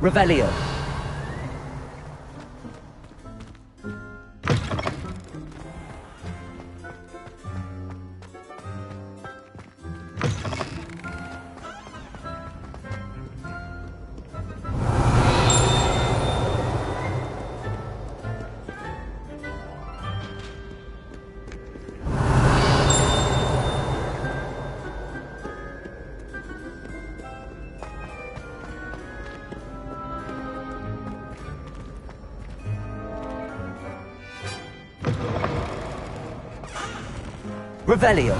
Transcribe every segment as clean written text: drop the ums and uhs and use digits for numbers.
Revelio. Revelio.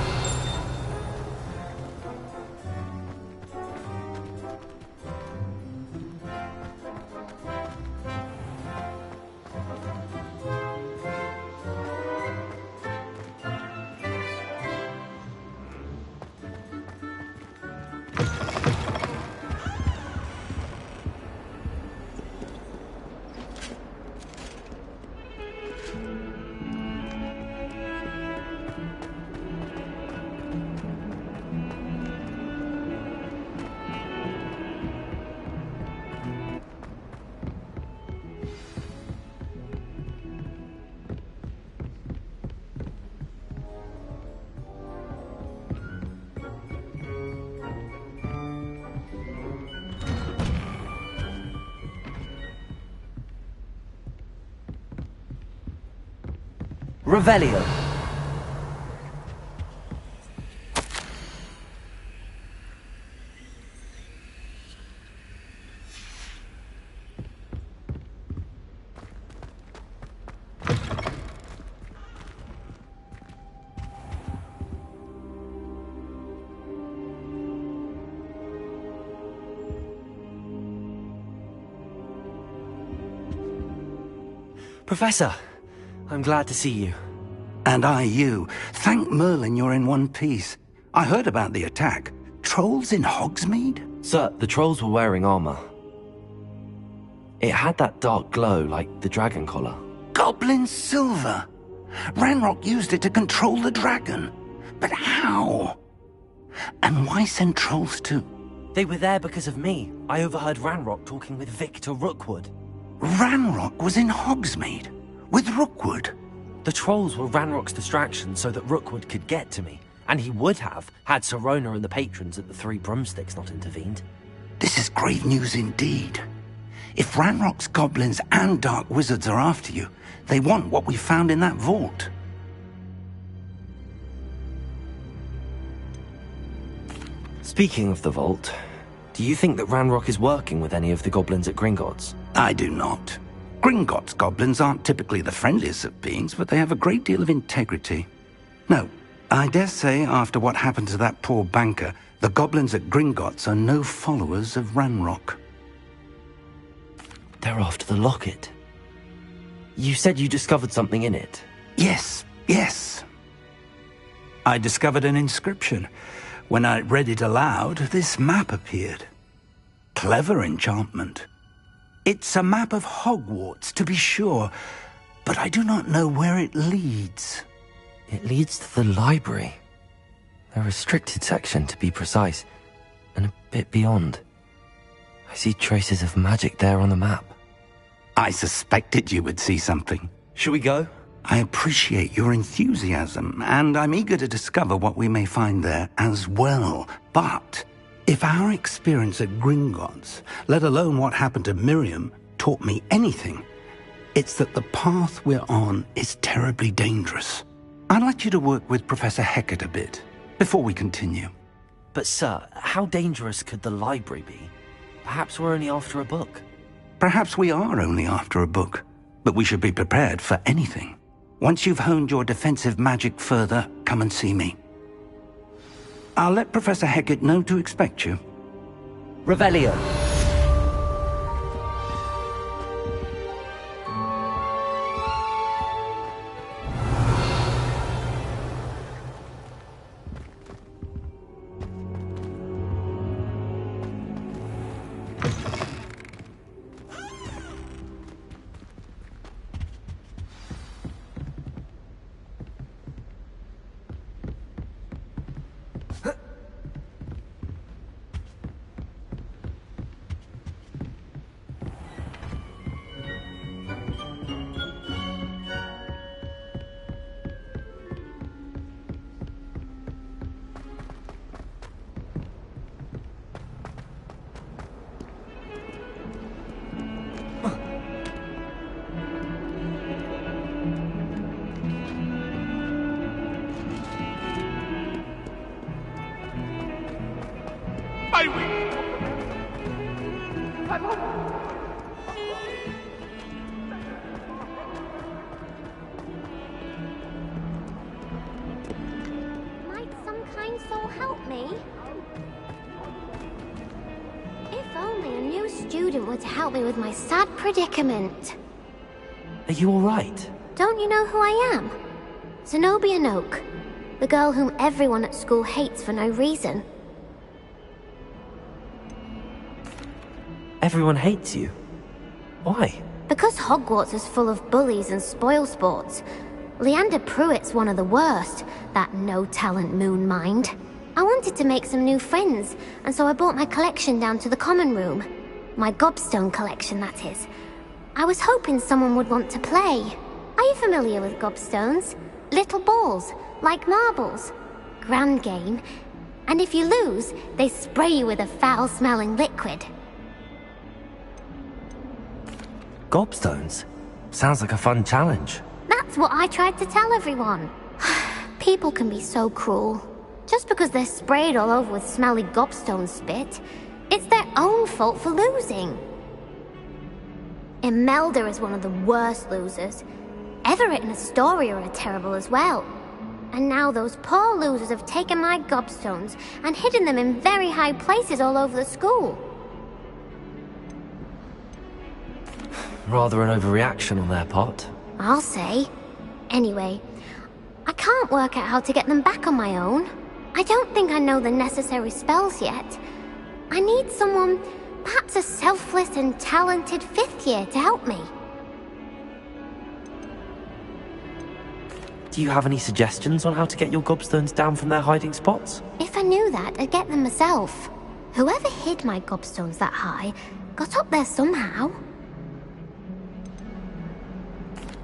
Revelio. Professor, I'm glad to see you. And I you. Thank Merlin you're in one piece. I heard about the attack. Trolls in Hogsmeade? Sir, the trolls were wearing armor. It had that dark glow like the dragon collar. Goblin silver! Ranrock used it to control the dragon. But how? And why send trolls too? They were there because of me. I overheard Ranrock talking with Victor Rookwood. Ranrock was in Hogsmeade? With Rookwood? The trolls were Ranrock's distraction so that Rookwood could get to me. And he would have, had Sirona and the patrons at the Three Broomsticks not intervened. This is grave news indeed. If Ranrock's goblins and dark wizards are after you, they want what we found in that vault. Speaking of the vault, do you think that Ranrock is working with any of the goblins at Gringotts? I do not. Gringotts goblins aren't typically the friendliest of beings, but they have a great deal of integrity. No, I dare say after what happened to that poor banker, the goblins at Gringotts are no followers of Ranrock. They're after the locket. You said you discovered something in it. Yes. I discovered an inscription. When I read it aloud, this map appeared. Clever enchantment. It's a map of Hogwarts, to be sure, but I do not know where it leads. It leads to the library. A restricted section, to be precise, and a bit beyond. I see traces of magic there on the map. I suspected you would see something. Shall we go? I appreciate your enthusiasm, and I'm eager to discover what we may find there as well. But if our experience at Gringotts, let alone what happened to Miriam, taught me anything, it's that the path we're on is terribly dangerous. I'd like you to work with Professor Hecat a bit, before we continue. But sir, how dangerous could the library be? Perhaps we're only after a book. Perhaps we are only after a book, but we should be prepared for anything. Once you've honed your defensive magic further, come and see me. I'll let Professor Hecat know to expect you. Revelio. away with you! Might some kind soul help me? If only a new student were to help me with my sad predicament. Are you alright? Don't you know who I am? Zenobia Noak, the girl whom everyone at school hates for no reason. Everyone hates you. Why? Because Hogwarts is full of bullies and spoilsports. Leander Pruitt's one of the worst, that no-talent moon mind. I wanted to make some new friends, and so I brought my collection down to the common room. My gobstone collection, that is. I was hoping someone would want to play. Are you familiar with gobstones? Little balls, like marbles. Grand game. And if you lose, they spray you with a foul-smelling liquid. Gobstones? Sounds like a fun challenge. That's what I tried to tell everyone. People can be so cruel. Just because they're sprayed all over with smelly gobstone spit, it's their own fault for losing. Imelda is one of the worst losers. Everett and Astoria are terrible as well. And now those poor losers have taken my gobstones and hidden them in very high places all over the school. Rather an overreaction on their part. I'll say. Anyway, I can't work out how to get them back on my own. I don't think I know the necessary spells yet. I need someone, perhaps a selfless and talented 5th year to help me. Do you have any suggestions on how to get your gobstones down from their hiding spots? If I knew that, I'd get them myself. Whoever hid my gobstones that high got up there somehow.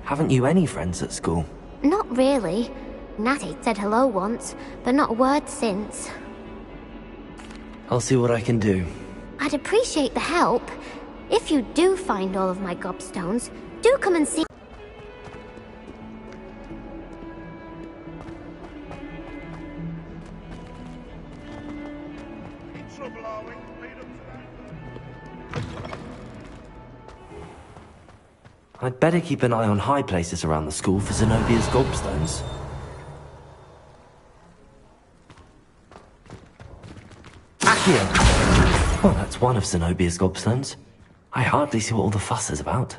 Haven't you any friends at school? Not really. Natty said hello once, but not a word since. I'll see what I can do. I'd appreciate the help. If you do find all of my gobstones, do come and see. I'd better keep an eye on high places around the school for Zenobia's gobstones. Accio! Oh, that's one of Zenobia's gobstones. I hardly see what all the fuss is about.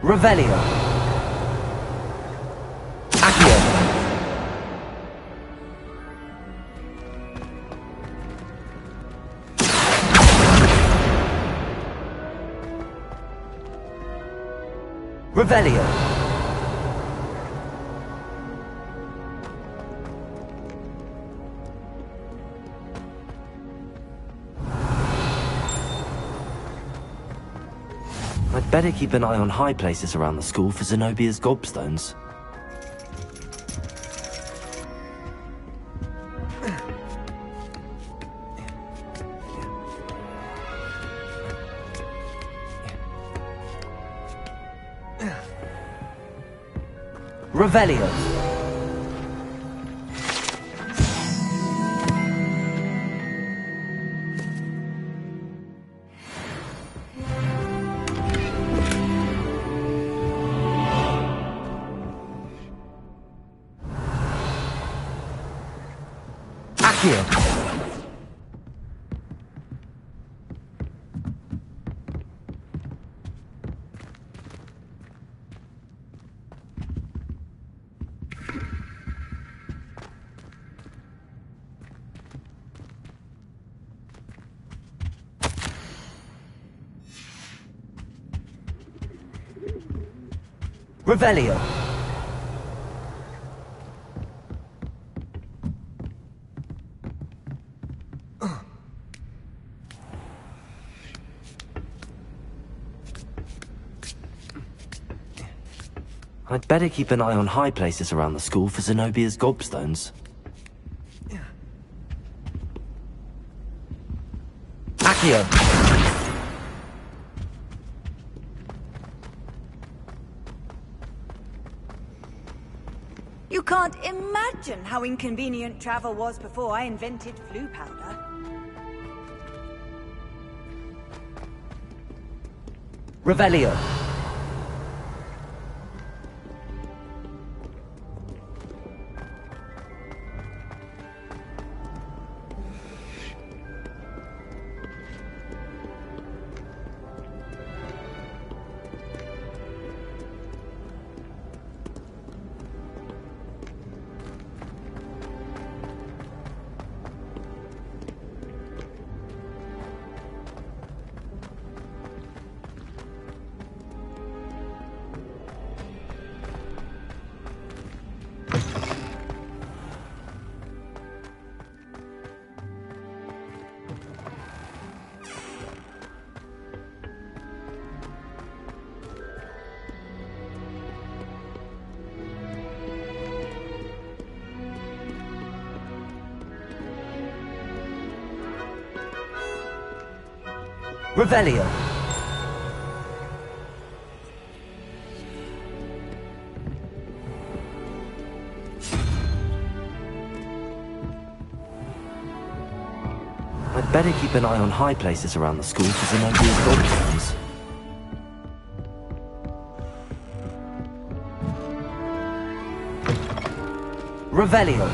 Revelio. Accio. Revelio. I'd better keep an eye on high places around the school for Zenobia's gobstones. Revelio. Accio. Revelio. I'd better keep an eye on high places around the school for Zenobia's gobstones. Accio! You can't imagine how inconvenient travel was before I invented flu powder. Revelio. Revelio. I'd better keep an eye on high places around the school for Zenobia's gobstones. Revelio.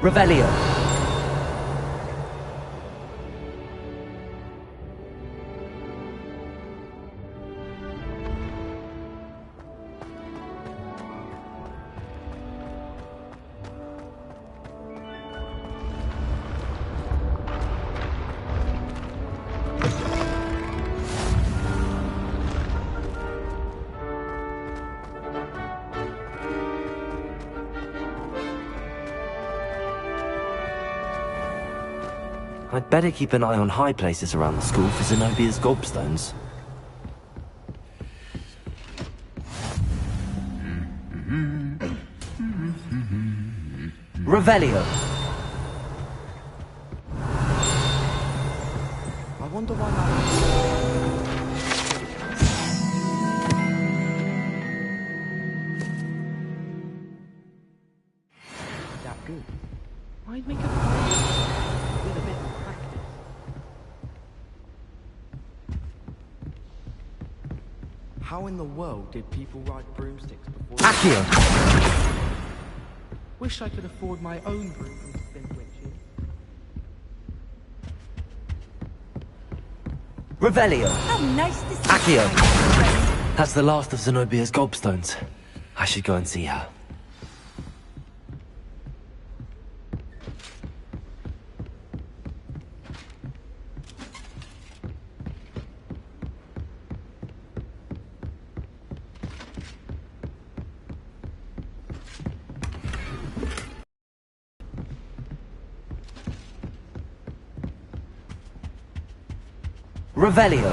Revelio. I'd better keep an eye on high places around the school for Zenobia's gobstones. Revelio. I wonder why that good. I'd make a with a bit of practice. How in the world did people ride broomsticks before? Accio. Wish I could afford my own broom and spin witches. Revelio. How nice to see Accio. you, my friend. That's the last of Zenobia's gobstones. I should go and see her. Revelio.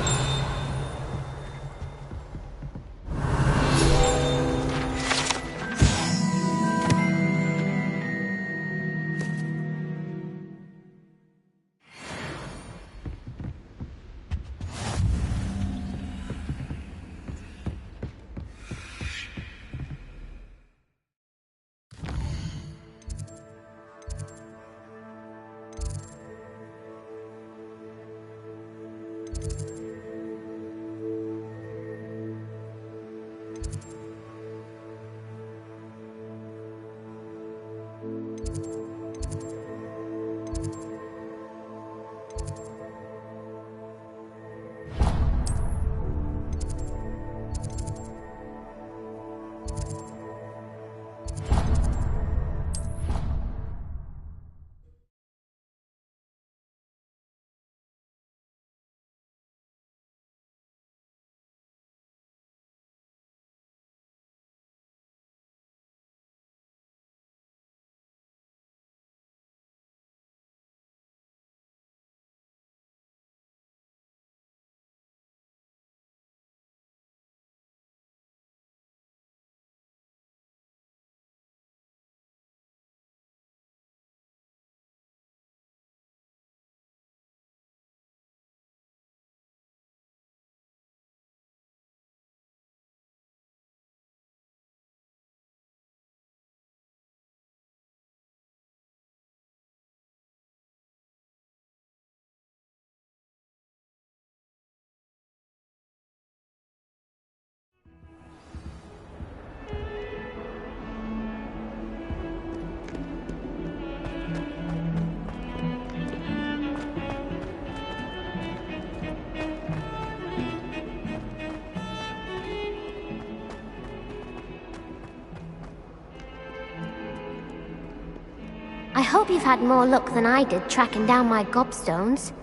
I hope you've had more luck than I did tracking down my gobstones.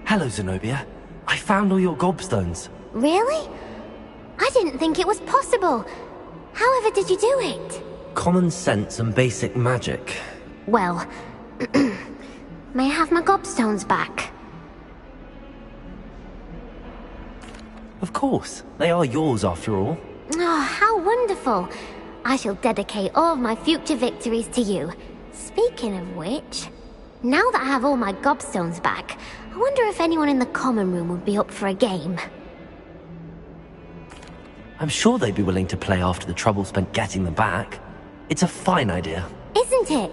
Hello, Zenobia. I found all your gobstones. Really? I didn't think it was possible. However did you do it? Common sense and basic magic. Well, may I have my gobstones back? Of course. They are yours after all. Oh, how wonderful. I shall dedicate all of my future victories to you. Speaking of which, now that I have all my gobstones back, I wonder if anyone in the common room would be up for a game. I'm sure they'd be willing to play after the trouble spent getting them back. It's a fine idea. Isn't it?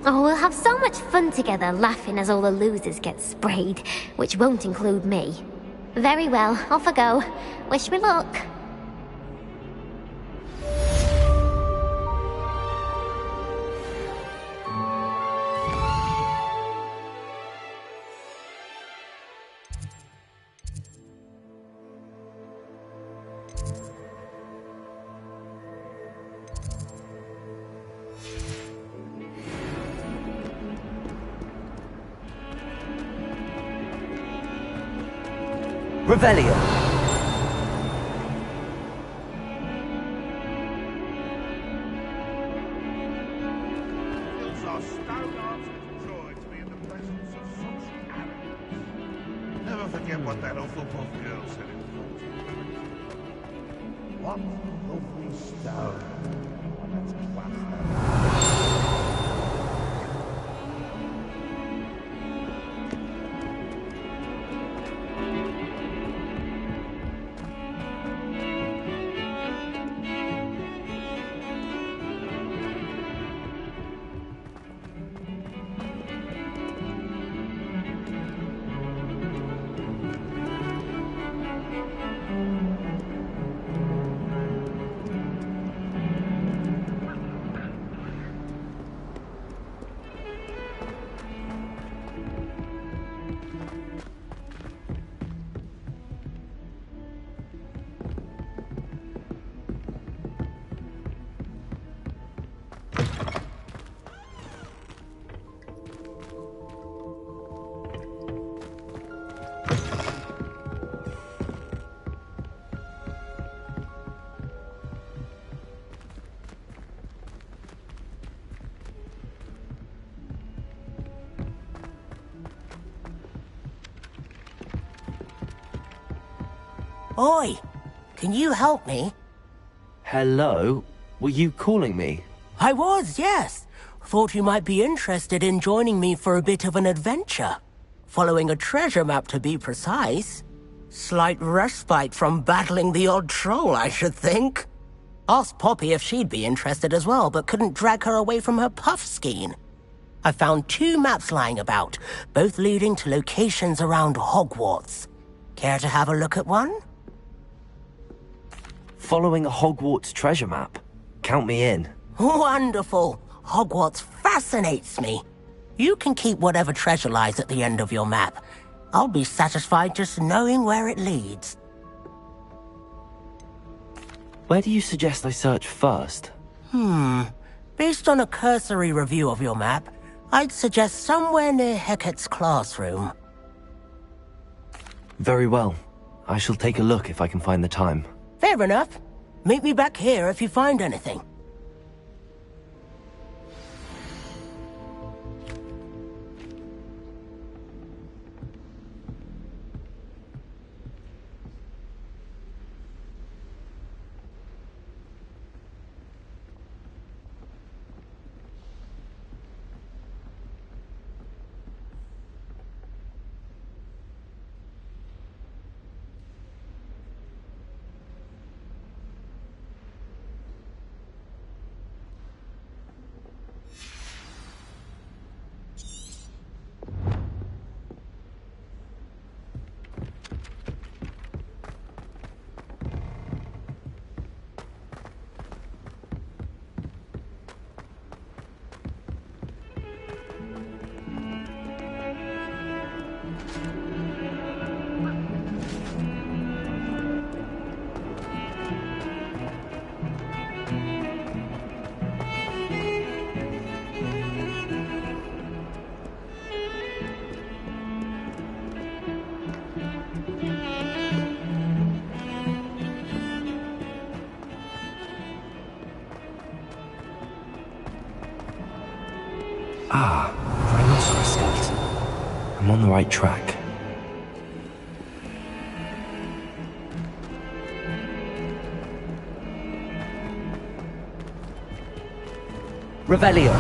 Oh, we'll have so much fun together laughing as all the losers get sprayed, which won't include me. Very well, off I go. Wish me luck. Revelio. Feels our stone-hearted joy to be in the presence of such arrogance. Never forget what that Hufflepuff girl said in the What lovely stone. Oh, that's a class. Oi! Can you help me? Hello? Were you calling me? I was, yes. Thought you might be interested in joining me for a bit of an adventure. Following a treasure map, to be precise. Slight respite from battling the odd troll, I should think. Asked Poppy if she'd be interested as well, but couldn't drag her away from her puff skein. I found 2 maps lying about, both leading to locations around Hogwarts. Care to have a look at one? Following a Hogwarts treasure map. Count me in. Wonderful. Hogwarts fascinates me. You can keep whatever treasure lies at the end of your map. I'll be satisfied just knowing where it leads. Where do you suggest I search first? Based on a cursory review of your map, I'd suggest somewhere near Hecate's classroom. Very well. I shall take a look if I can find the time. Fair enough. Meet me back here if you find anything. Rhinoceros skeleton. I'm on the right track. Revelio.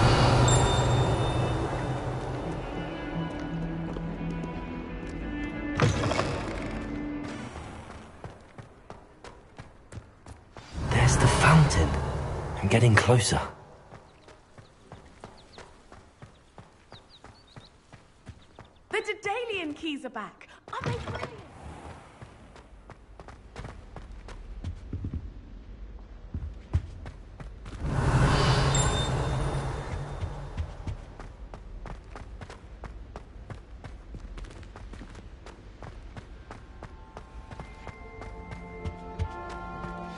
There's the fountain. I'm getting closer. The Daedalian keys are back. Are they brilliant?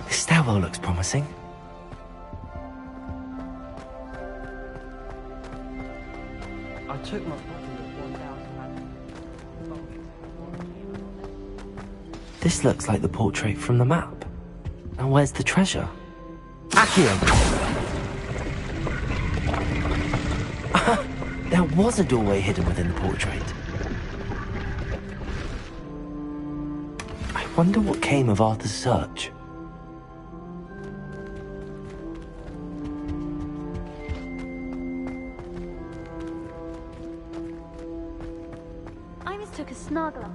This stairwell looks promising. I took my copy of 1,000. This looks like the portrait from the map. Now where's the treasure? Accio! There was a doorway hidden within the portrait. I wonder what came of Arthur's search. I mistook a snorgler.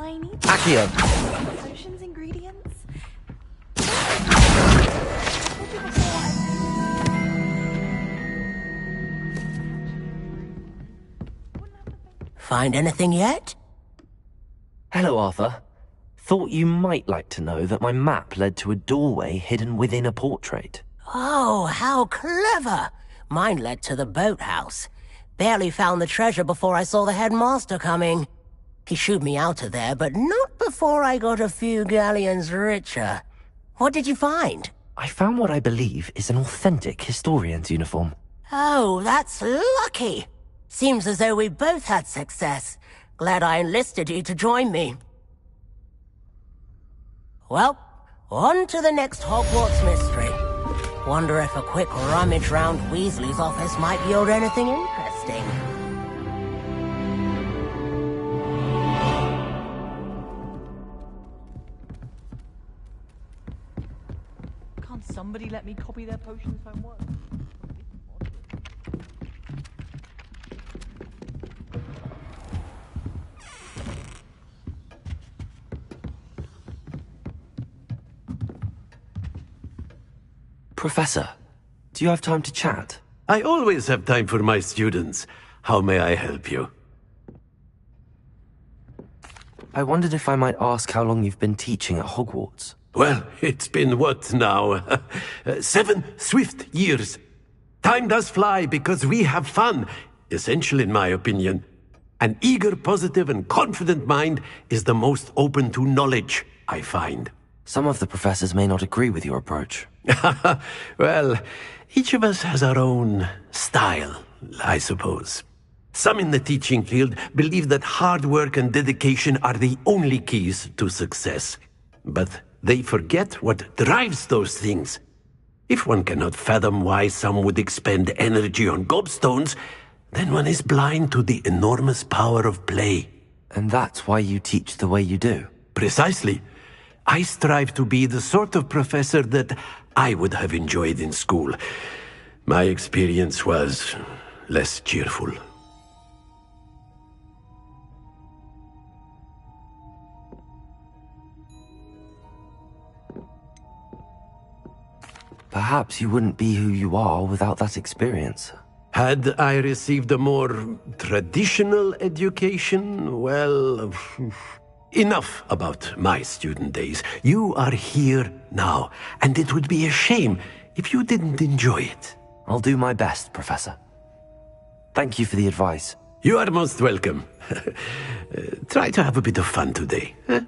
I need Accio! potions ingredients. Find anything yet? Hello, Arthur. Thought you might like to know that my map led to a doorway hidden within a portrait. Oh, how clever! Mine led to the boathouse. Barely found the treasure before I saw the headmaster coming. He shooed me out of there, but not before I got a few galleons richer. What did you find? I found what I believe is an authentic historian's uniform. Oh, that's lucky. Seems as though we both had success. Glad I enlisted you to join me. Well, on to the next Hogwarts mystery. Wonder if a quick rummage round Weasley's office might yield anything interesting. Can't somebody let me copy their potions homework? Professor, do you have time to chat? I always have time for my students. How may I help you? I wondered if I might ask how long you've been teaching at Hogwarts. Well, it's been what now? 7 swift years. Time does fly because we have fun. Essential in my opinion. An eager, positive, and confident mind is the most open to knowledge, I find. Some of the professors may not agree with your approach. Well, each of us has our own style, I suppose. Some in the teaching field believe that hard work and dedication are the only keys to success. But they forget what drives those things. If one cannot fathom why some would expend energy on gobstones, then one is blind to the enormous power of play. And that's why you teach the way you do? Precisely. I strive to be the sort of professor that I would have enjoyed in school. My experience was less cheerful. Perhaps you wouldn't be who you are without that experience. Had I received a more traditional education, well... Enough about my student days. You are here now, and it would be a shame if you didn't enjoy it. I'll do my best, Professor. Thank you for the advice. You are most welcome. Try to have a bit of fun today. Huh?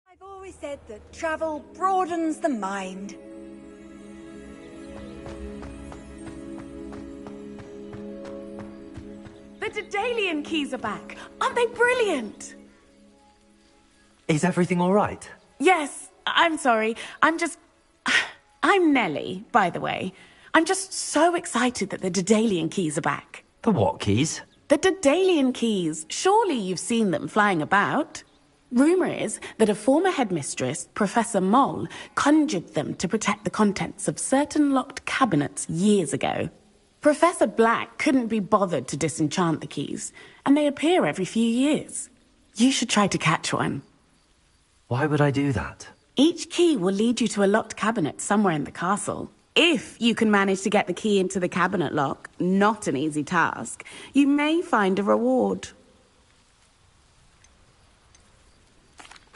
I've always said that travel broadens the mind. The Daedalian keys are back. Aren't they brilliant? Is everything all right? Yes, I'm sorry. I'm I'm Nellie, by the way. I'm just so excited that the Daedalian keys are back. The what keys? The Daedalian keys. Surely you've seen them flying about. Rumour is that a former headmistress, Professor Moll, conjured them to protect the contents of certain locked cabinets years ago. Professor Black couldn't be bothered to disenchant the keys, and they appear every few years. You should try to catch one. Why would I do that? Each key will lead you to a locked cabinet somewhere in the castle. If you can manage to get the key into the cabinet lock, not an easy task, you may find a reward.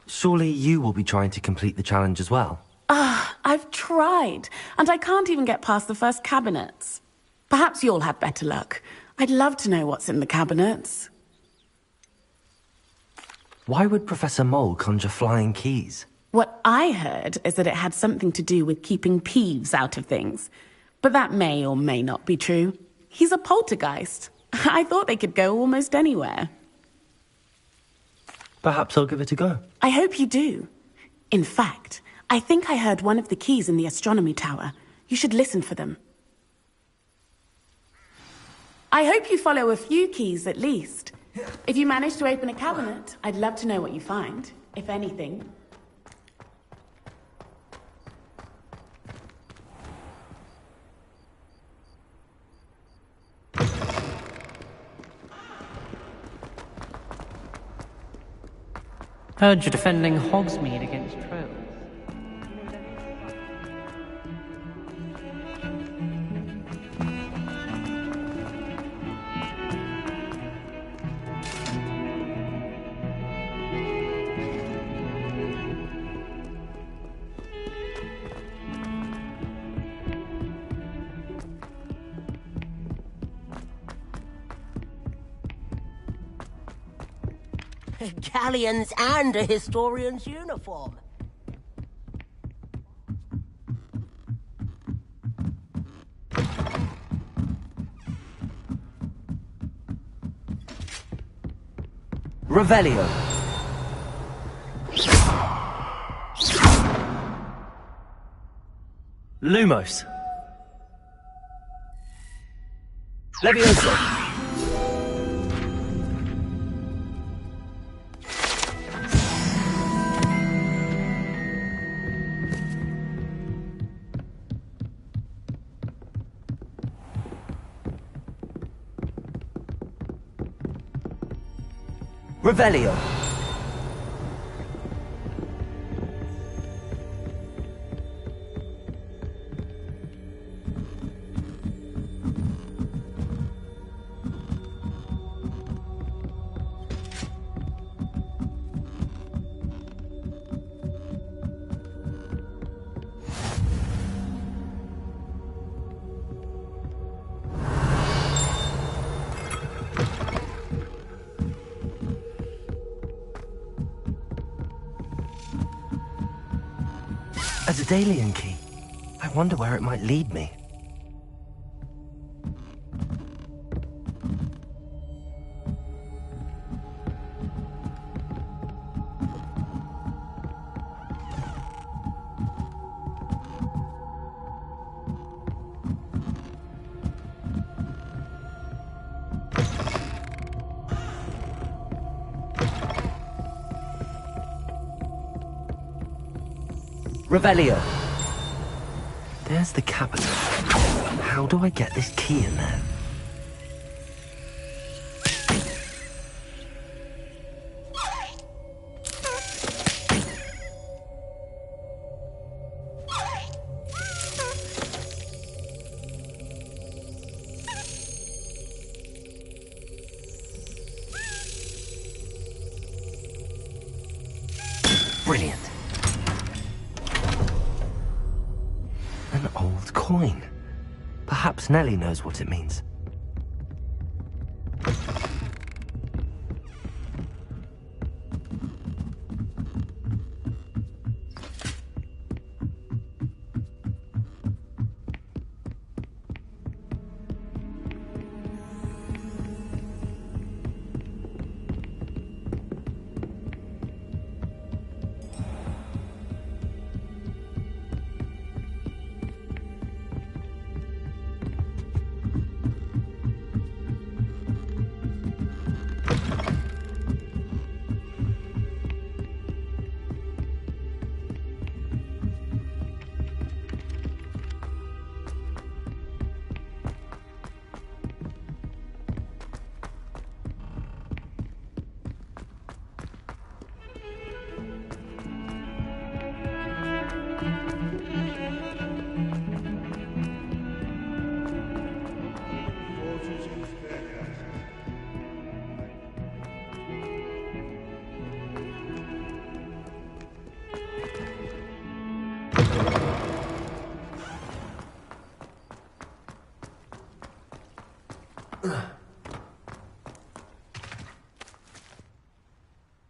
Surely you will be trying to complete the challenge as well? I've tried, and I can't even get past the first cabinets. Perhaps you'll have better luck. I'd love to know what's in the cabinets. Why would Professor Mole conjure flying keys? What I heard is that it had something to do with keeping Peeves out of things. But that may or may not be true. He's a poltergeist. I thought they could go almost anywhere. Perhaps I'll give it a go. I hope you do. In fact, I think I heard one of the keys in the astronomy tower. You should listen for them. I hope you follow a few keys at least. If you manage to open a cabinet, I'd love to know what you find, if anything. Heard you're defending Hogsmeade against trolls. Galleons and a historian's uniform. Revelio. Lumos. Levioso. Revelio. A Daedalian key. I wonder where it might lead me. Revelio. There's the cabinet. How do I get this key in there? Brilliant. An old coin. Perhaps Nellie knows what it means.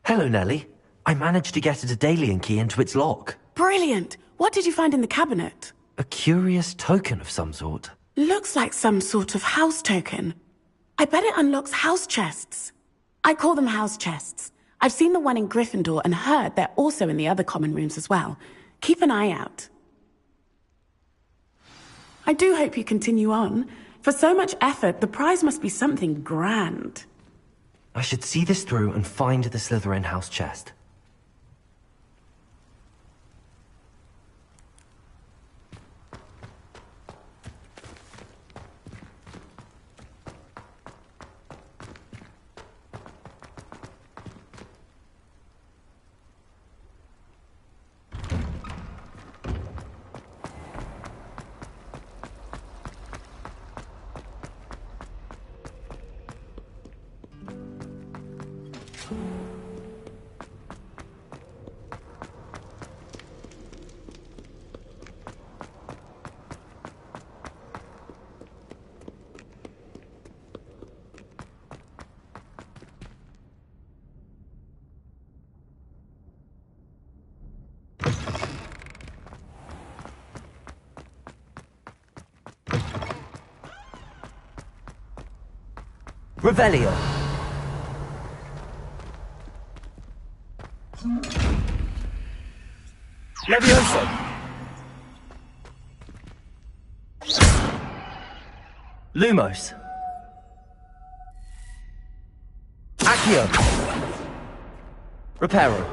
Hello, Nellie. I managed to get a Daedalian key into its lock. Brilliant! What did you find in the cabinet? A curious token of some sort. Looks like some sort of house token. I bet it unlocks house chests. I call them house chests. I've seen the one in Gryffindor and heard they're also in the other common rooms as well. Keep an eye out. I do hope you continue on. For so much effort, the prize must be something grand. I should see this through and find the Slytherin house chest. Revelio. Levioso. Lumos. Accio. Reparo.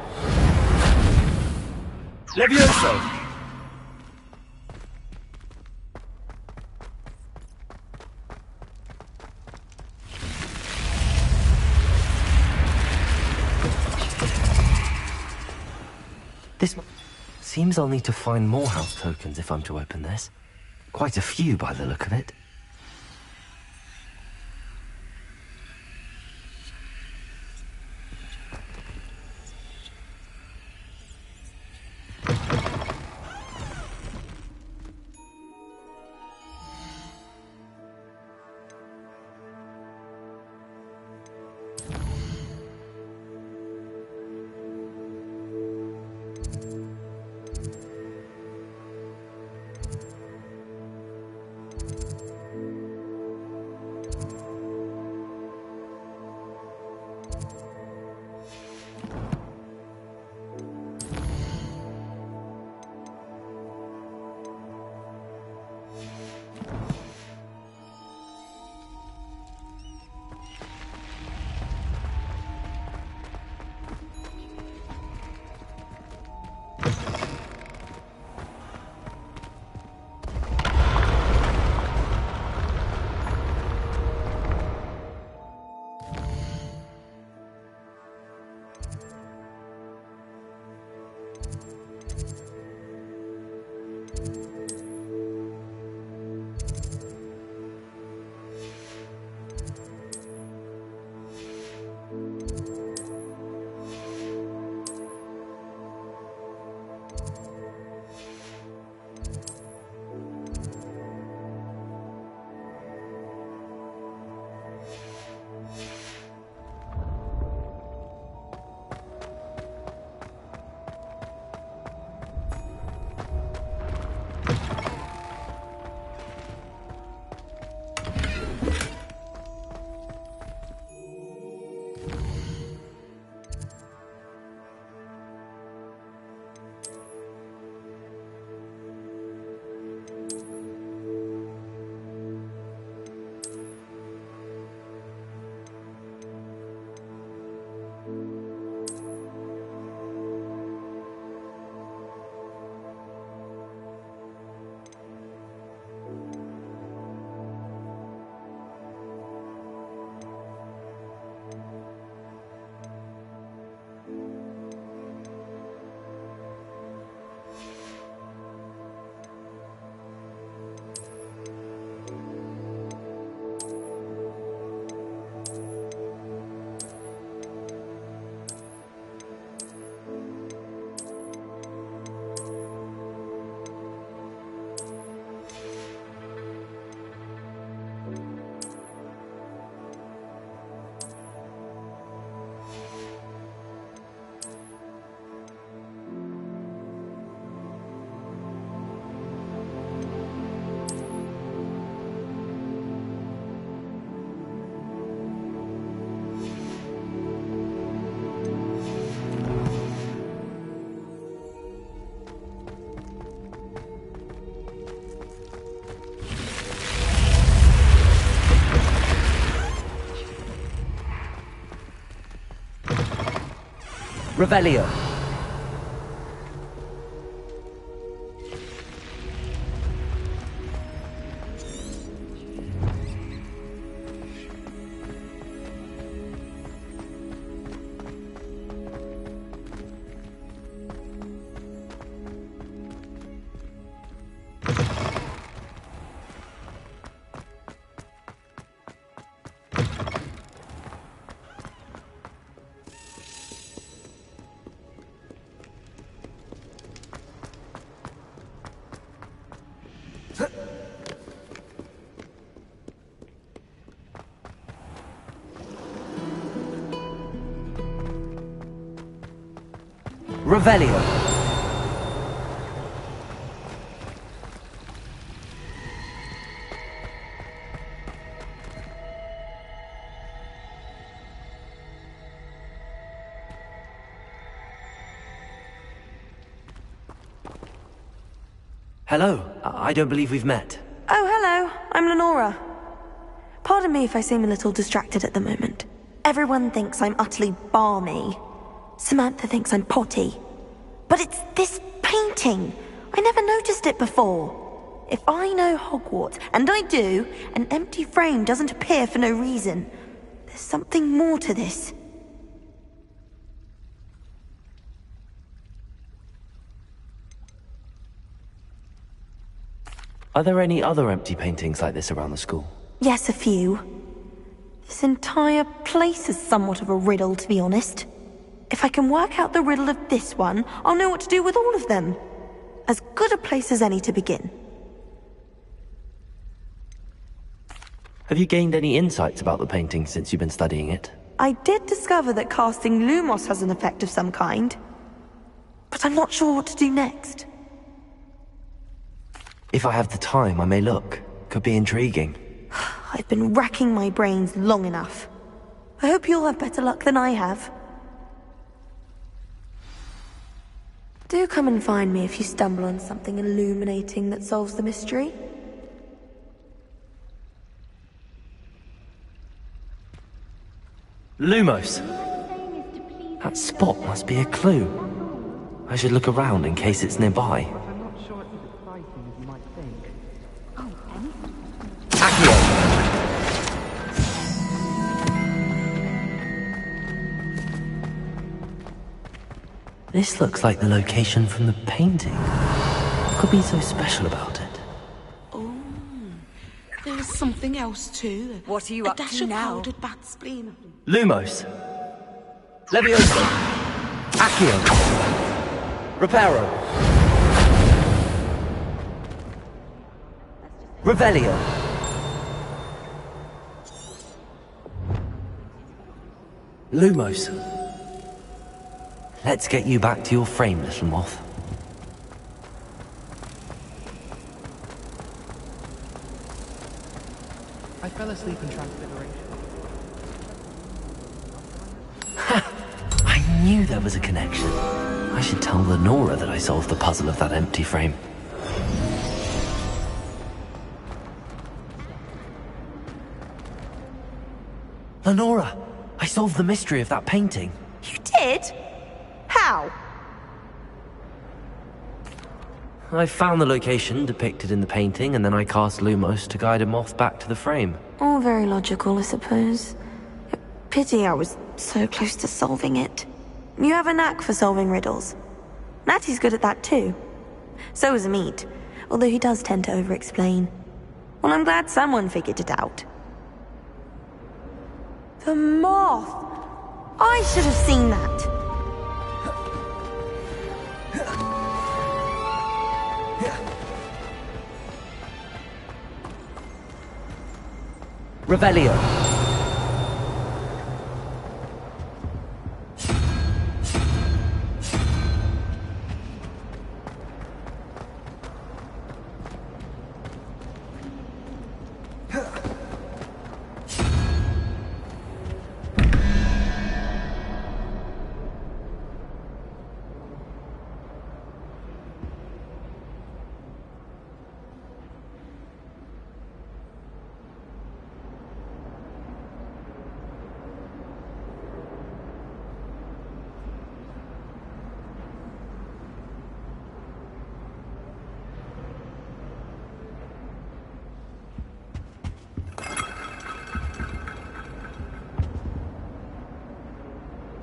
Levioso. This seems I'll need to find more house tokens if I'm to open this. Quite a few by the look of it. Revelio. Revelio. Hello. I don't believe we've met. Oh, hello. I'm Lenora. Pardon me if I seem a little distracted at the moment. Everyone thinks I'm utterly balmy. Samantha thinks I'm potty. But it's this painting. I never noticed it before. If I know Hogwarts, and I do, an empty frame doesn't appear for no reason. There's something more to this. Are there any other empty paintings like this around the school? Yes, a few. This entire place is somewhat of a riddle, to be honest. If I can work out the riddle of this one, I'll know what to do with all of them. As good a place as any to begin. Have you gained any insights about the painting since you've been studying it? I did discover that casting Lumos has an effect of some kind. But I'm not sure what to do next. If I have the time, I may look. Could be intriguing. I've been racking my brains long enough. I hope you'll have better luck than I have. Do come and find me if you stumble on something illuminating that solves the mystery. Lumos! That spot must be a clue. I should look around in case it's nearby. I'm not sure it's as exciting as you might think. Accio! This looks like the location from the painting. What could be so special about it? Oh, there's something else too. What are you a up dash to of now? powdered bat spleen. Lumos. Levioso. Accio. Reparo. Revelio. Lumos. Let's get you back to your frame, little moth. I fell asleep in Transfiguration. I knew there was a connection. I should tell Lenora that I solved the puzzle of that empty frame. Lenora, I solved the mystery of that painting. You did? How? I found the location depicted in the painting, and then I cast Lumos to guide a moth back to the frame. All very logical, I suppose. Pity I was so close to solving it. You have a knack for solving riddles. Natty's good at that too. So is Amit, although he does tend to over-explain. Well, I'm glad someone figured it out. The moth! I should have seen that! Revelio.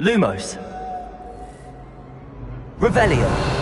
Lumos. Revelio.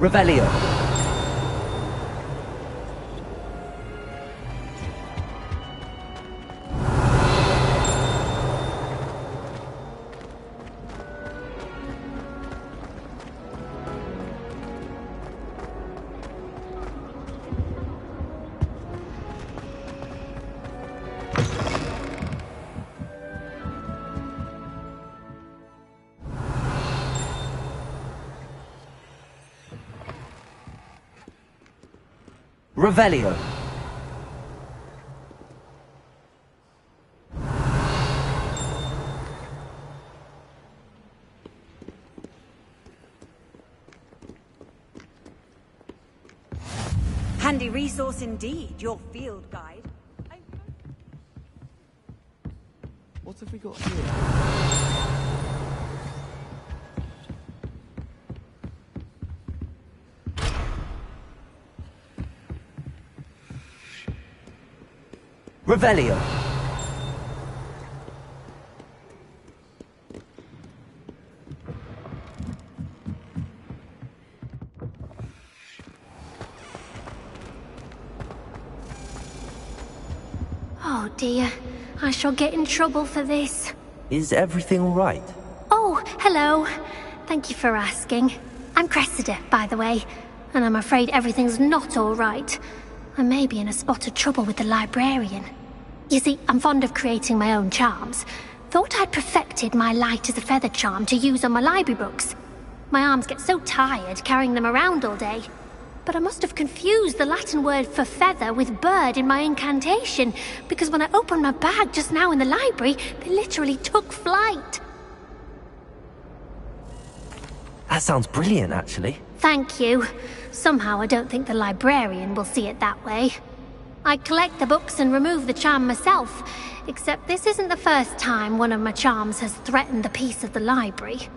Revelio. Revelio. Handy resource indeed, your field guide. What have we got here? Revelio. Oh dear, I shall get in trouble for this. Is everything all right? Oh, hello. Thank you for asking. I'm Cressida, by the way, and I'm afraid everything's not all right. I may be in a spot of trouble with the librarian. You see, I'm fond of creating my own charms. Thought I'd perfected my light as a feather charm to use on my library books. My arms get so tired carrying them around all day. But I must have confused the Latin word for feather with bird in my incantation, because when I opened my bag just now in the library, they literally took flight. That sounds brilliant, actually. Thank you. Somehow I don't think the librarian will see it that way. I collect the books and remove the charm myself, except this isn't the first time one of my charms has threatened the peace of the library.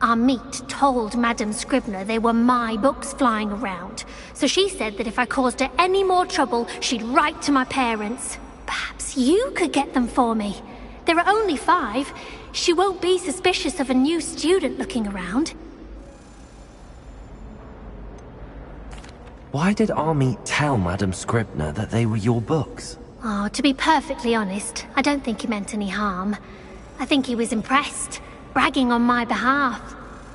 Amit told Madame Scribner they were my books flying around, so she said that if I caused her any more trouble, she'd write to my parents. Perhaps you could get them for me. There are only 5. She won't be suspicious of a new student looking around. Why did Amit tell Madame Scribner that they were your books? Oh, to be perfectly honest, I don't think he meant any harm. I think he was impressed, bragging on my behalf.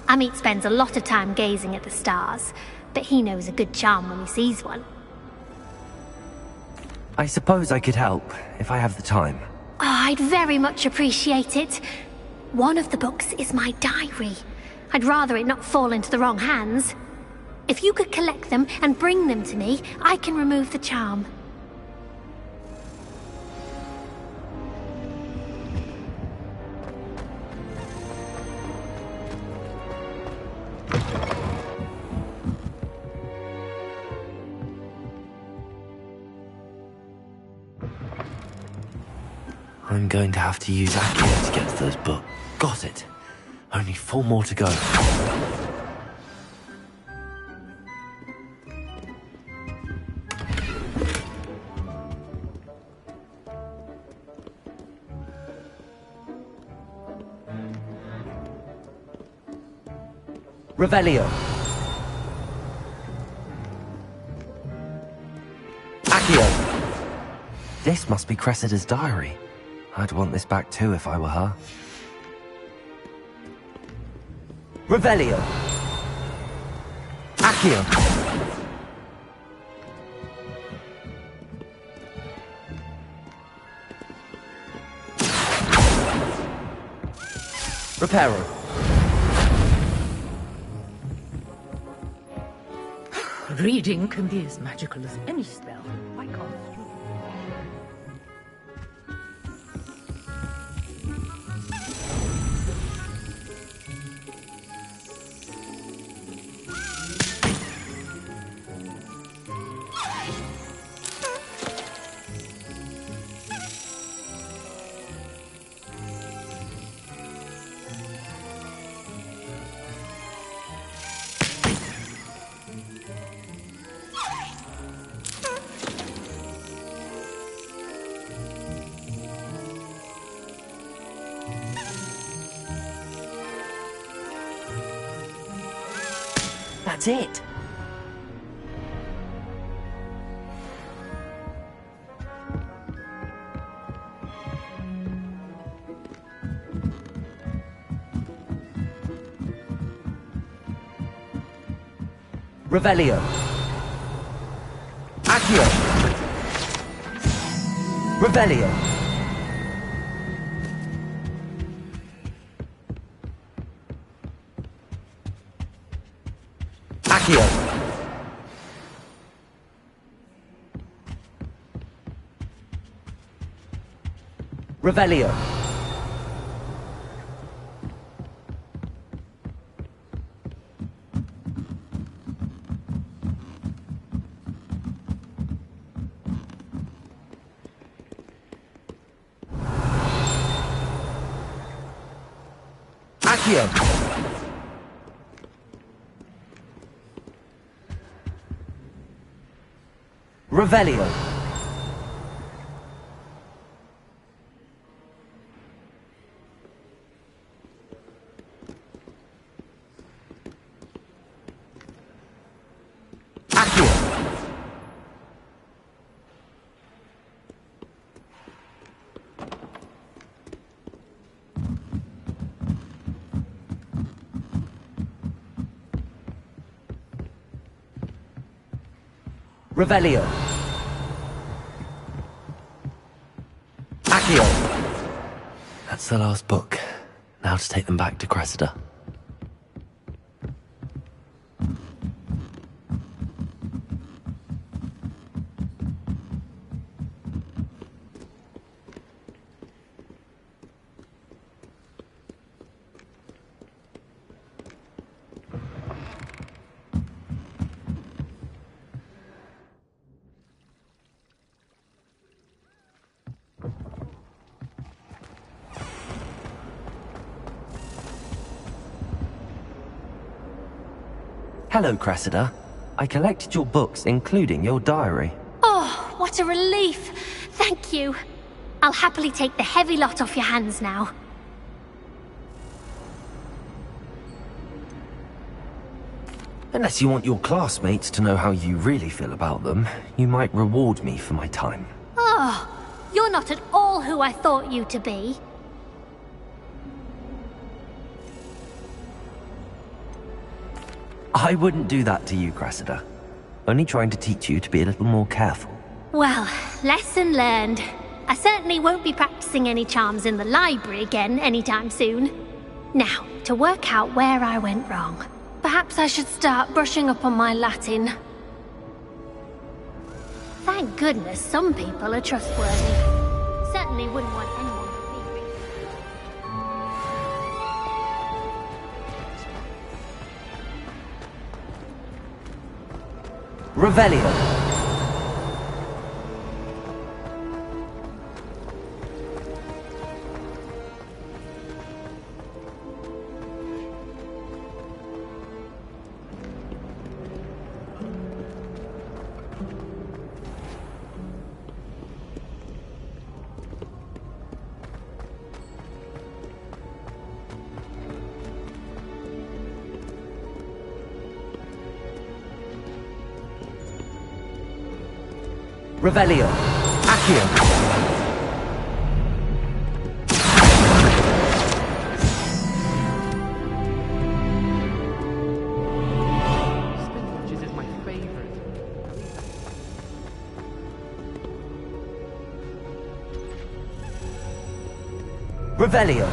Amit spends a lot of time gazing at the stars, but he knows a good charm when he sees one. I suppose I could help, if I have the time. Oh, I'd very much appreciate it. One of the books is my diary. I'd rather it not fall into the wrong hands. If you could collect them and bring them to me, I can remove the charm. I'm going to have to use Accio to get to those books. Got it. Only 4 more to go. Revelio. Accio. This must be Cressida's diary. I'd want this back too if I were her. Revelio. Accio. Reparo. Reading can be as magical as any spell. I can't. That's it. Revelio. Accio. Revelio. Accio. Revelio. Accio. Revelio. Accio. Revelio. Accio. That's the last book. Now to take them back to Cressida. Hello, Cressida. I collected your books, including your diary. Oh, what a relief. Thank you. I'll happily take the heavy lot off your hands now. Unless you want your classmates to know how you really feel about them, you might reward me for my time. Oh, you're not at all who I thought you to be. I wouldn't do that to you, Cressida. Only trying to teach you to be a little more careful. Well, lesson learned. I certainly won't be practicing any charms in the library again anytime soon. Now, to work out where I went wrong. Perhaps I should start brushing up on my Latin. Thank goodness some people are trustworthy. Certainly wouldn't want anyone to be. Revelio. Revelio. Accio. Spinach is my favorite. Revelio.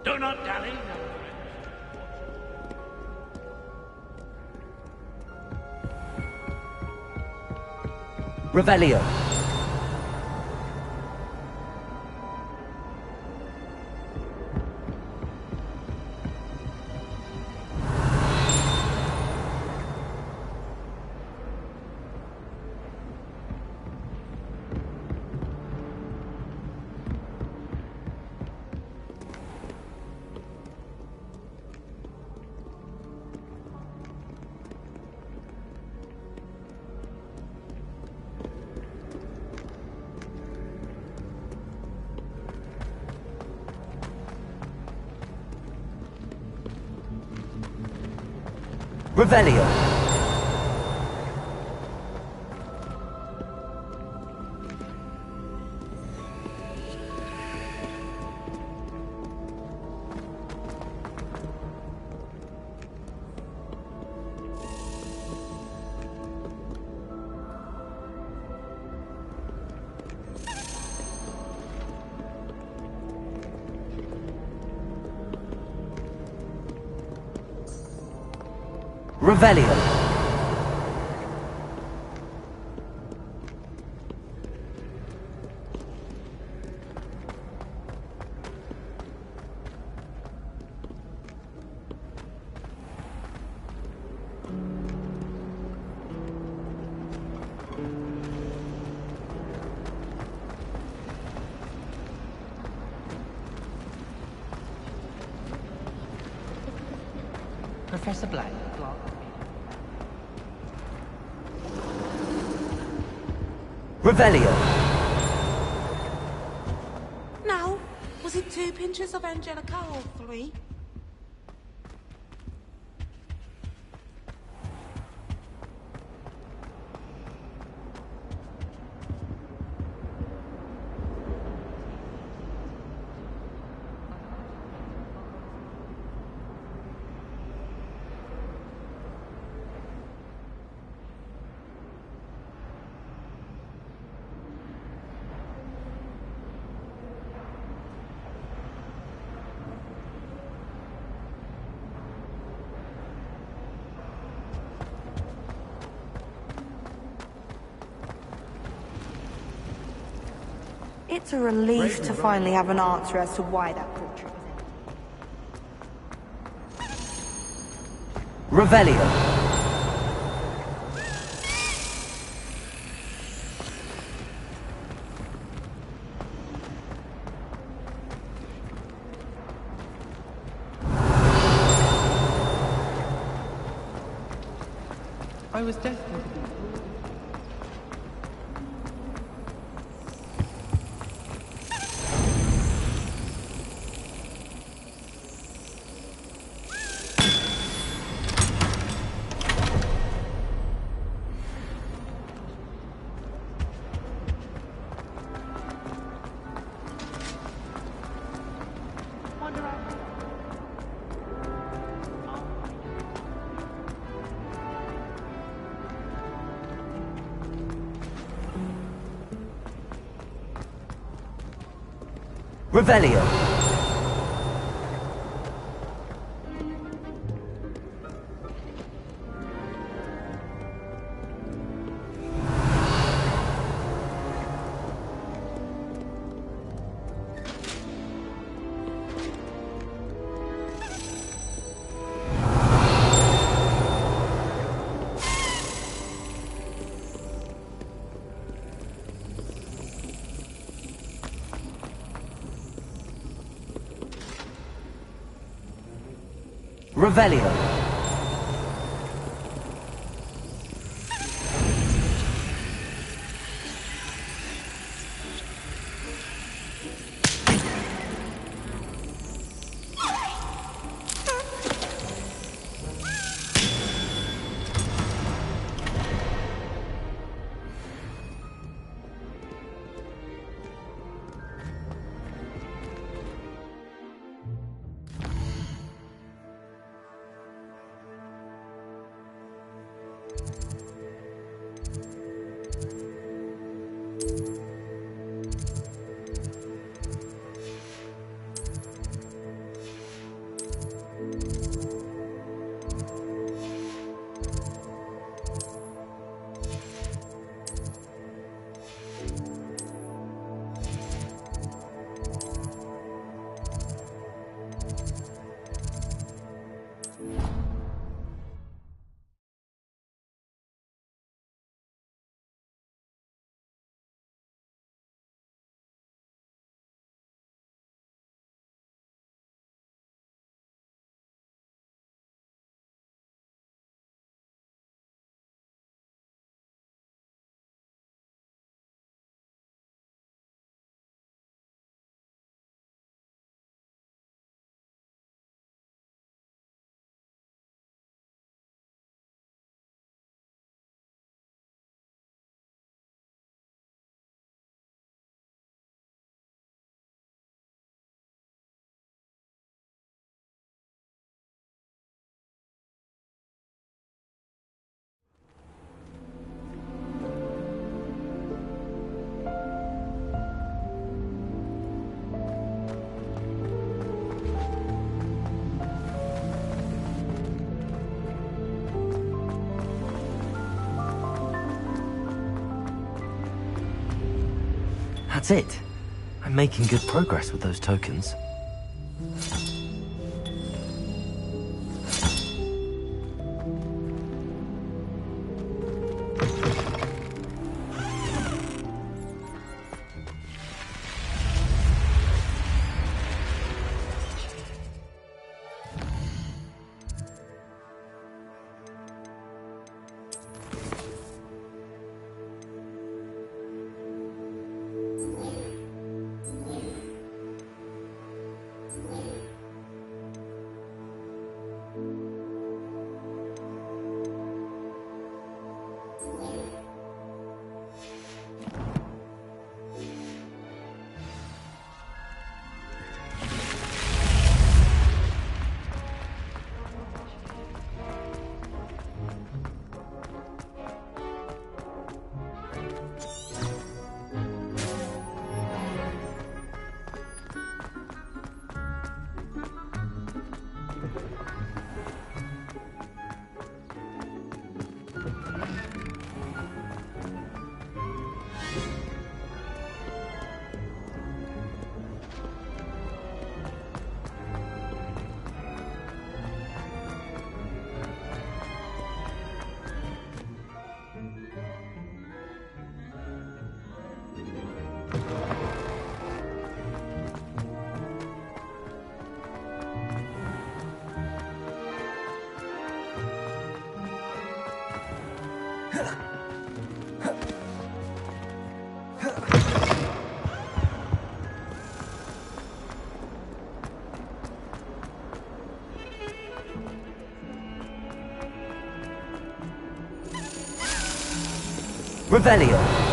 Do not dally. Revelio. Revelio. Revelio. Professor Black. Revelio. No. Was it 2 pinches of Angelica or 3? It's a relief to finally have an answer as to why that portrait was in. Revelio. I was destined to be. Revelio. Revelio. That's it. I'm making good progress with those tokens. Revelio.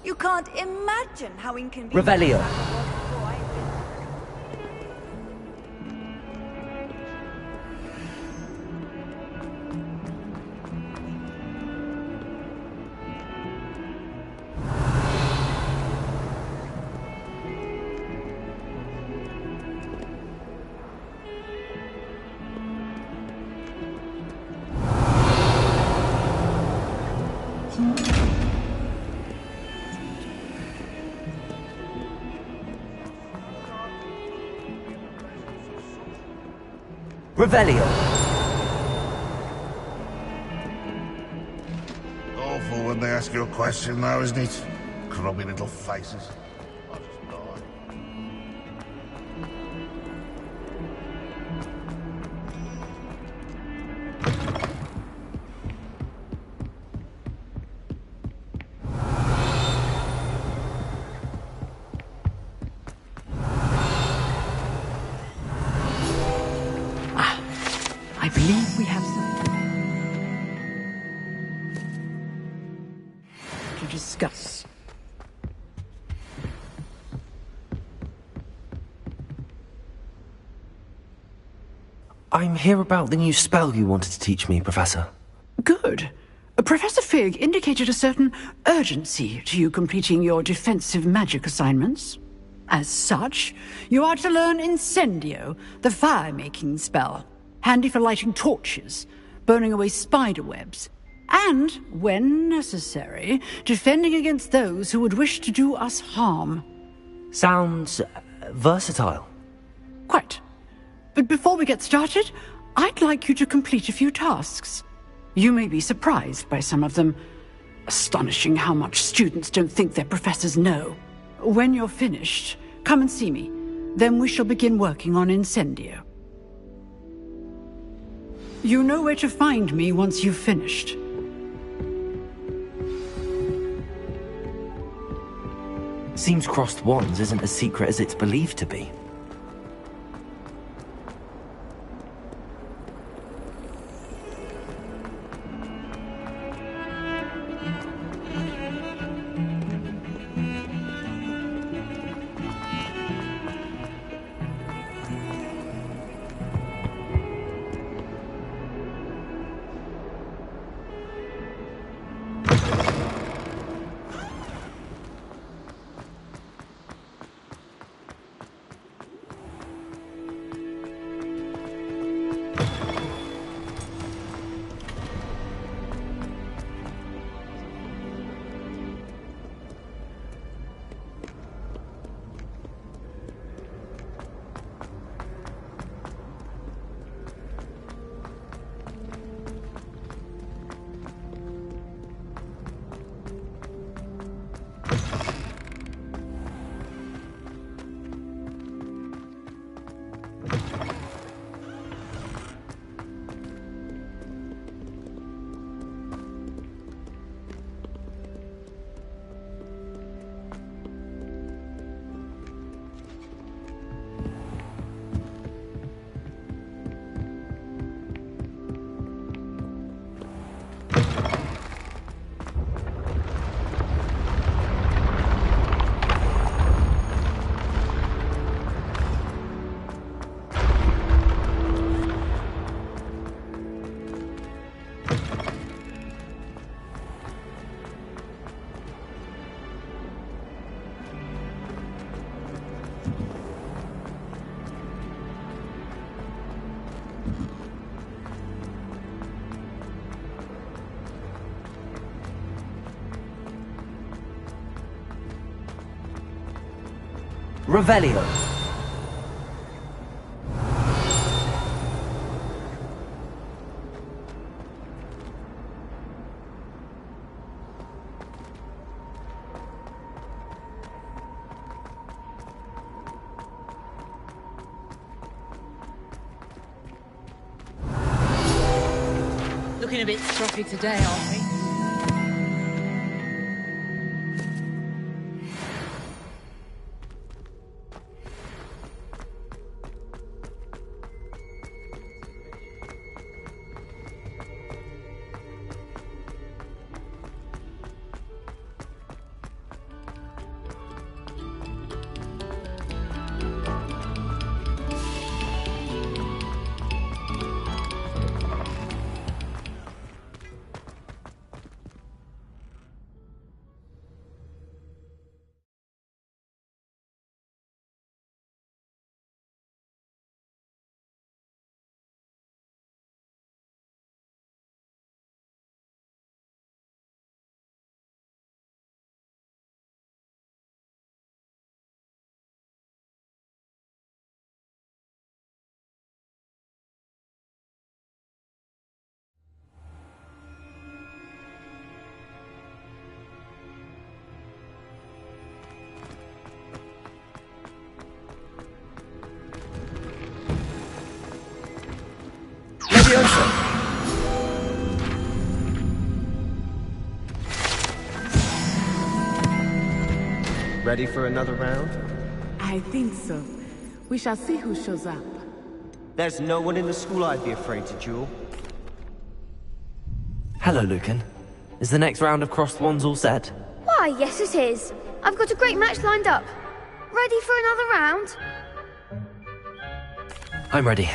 You can't imagine how inconvenient Revelio. travel was before I Revelio. Awful when they ask you a question now, isn't it? Grubby little faces. I'll just die. I believe we have something to discuss. I'm here about the new spell you wanted to teach me, Professor. Good. Professor Fig indicated a certain urgency to you completing your defensive magic assignments. As such, you are to learn Incendio, the fire-making spell, handy for lighting torches, burning away spider webs, and, when necessary, defending against those who would wish to do us harm. Sounds versatile. Quite. But before we get started, I'd like you to complete a few tasks. You may be surprised by some of them. Astonishing how much students don't think their professors know. When you're finished, come and see me. Then we shall begin working on Incendio. You know where to find me once you've finished. Seems crossed wands isn't as secret as it's believed to be. Revelio. Looking a bit stroppy today, aren't we? Ready for another round? I think so. We shall see who shows up. There's no one in the school I'd be afraid to duel. Hello, Lucan. Is the next round of Crossed Wands all set? Why, yes it is. I've got a great match lined up. Ready for another round? I'm ready.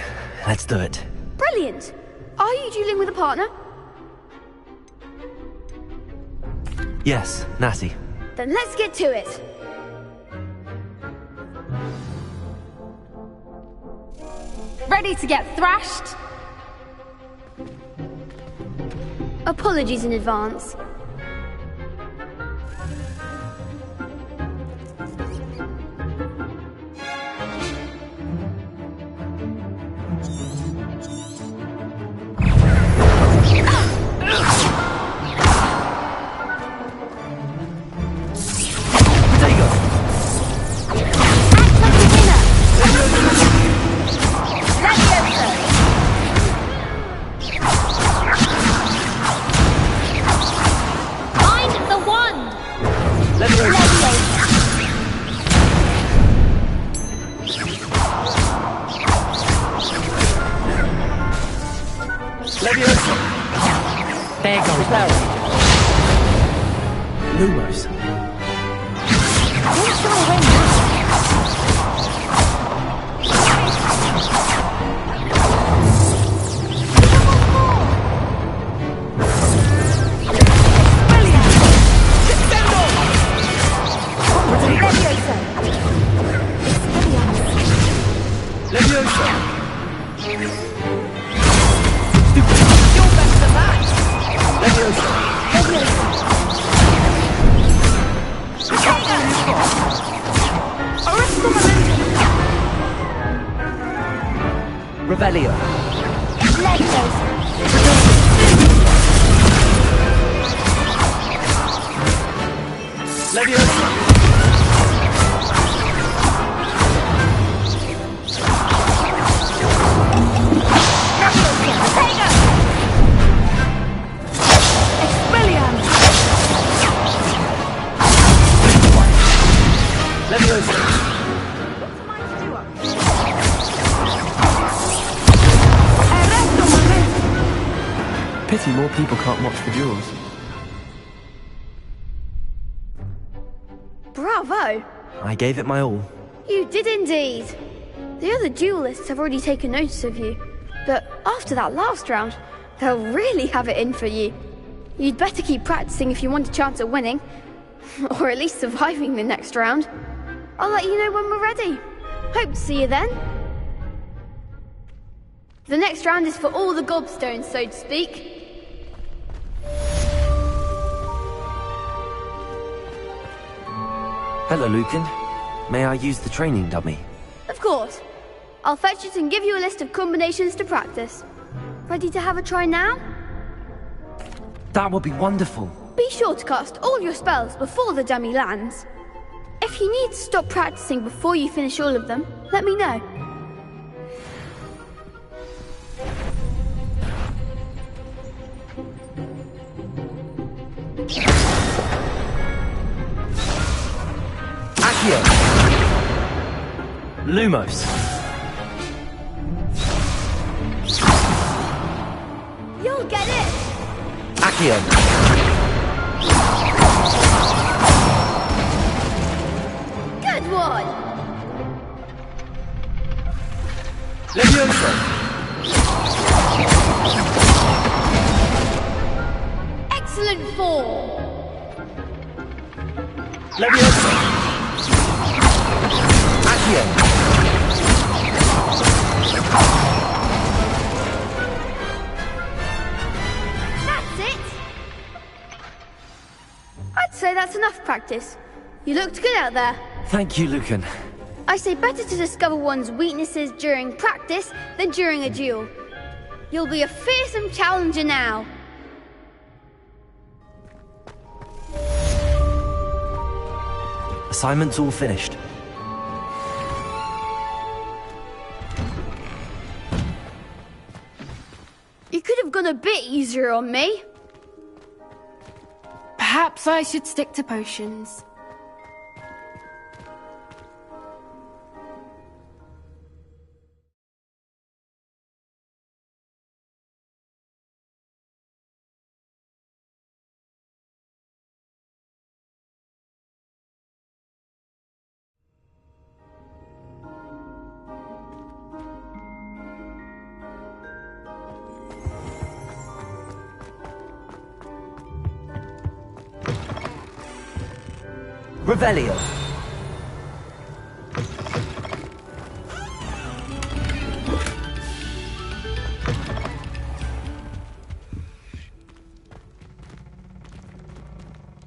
Let's do it. Brilliant. Are you dueling with a partner? Yes, Natty. Then let's get to it. Ready to get thrashed? Apologies in advance. There goes that. Lumos. Who's gonna win now? Revelio. Pity more people can't watch the duels. Bravo! I gave it my all. You did indeed. The other duelists have already taken notice of you, but after that last round, they'll really have it in for you. You'd better keep practicing if you want a chance at winning, or at least surviving the next round. I'll let you know when we're ready. Hope to see you then. The next round is for all the gobstones, so to speak. Hello, Lucan. May I use the training dummy? Of course. I'll fetch it and give you a list of combinations to practice. Ready to have a try now? That would be wonderful. Be sure to cast all your spells before the dummy lands. If you need to stop practicing before you finish all of them, let me know. Accio! Lumos! You'll get it! Accio! Good one! Levioso! Excellent form! Levioso! Accio! That's it! I'd say that's enough practice. You looked good out there. Thank you, Lucan. I say better to discover one's weaknesses during practice than during a duel. You'll be a fearsome challenger now. Assignment's all finished. You could have gone a bit easier on me. Perhaps I should stick to potions. Revelio.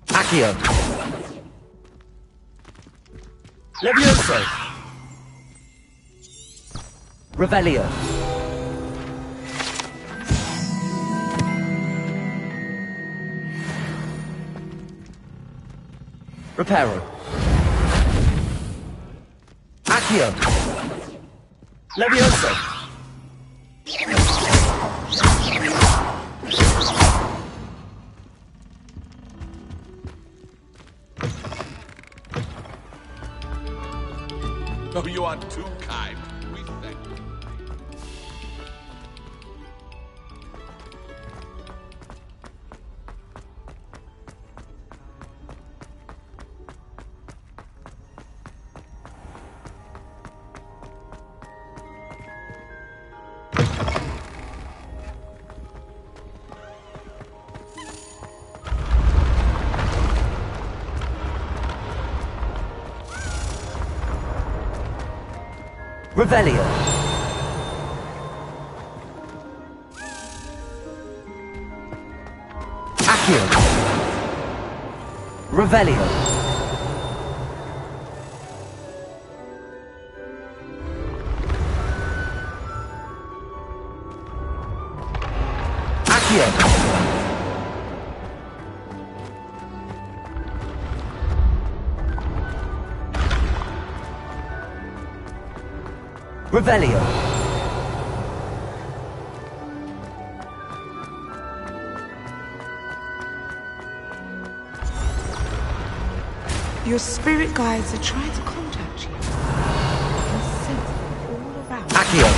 Accio. Levioso. Revelio. Reparo. Accio. Levioso. Oh, you are too kind. We thank you. Revelio. Accio. Revelio. Accio. Revelio. Your spirit guides are trying to contact you. I can sense them all around. Accio.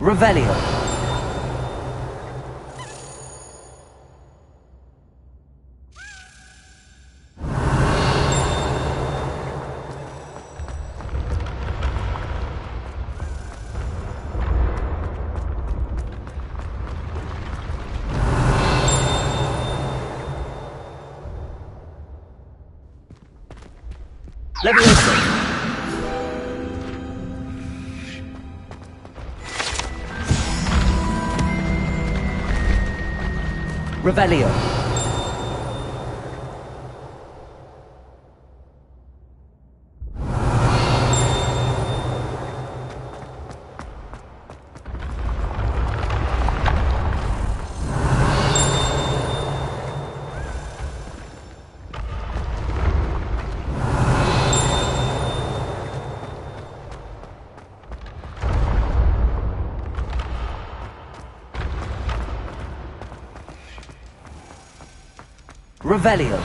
Revelio. Levioso. Revelio. Revelio.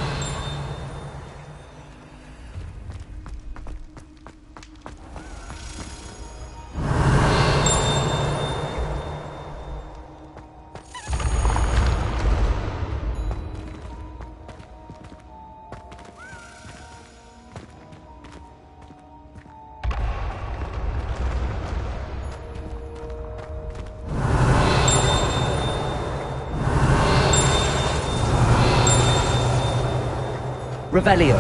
Revelio.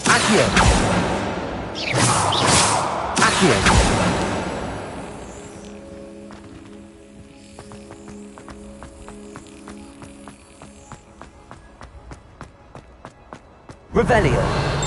Accio. Revelio.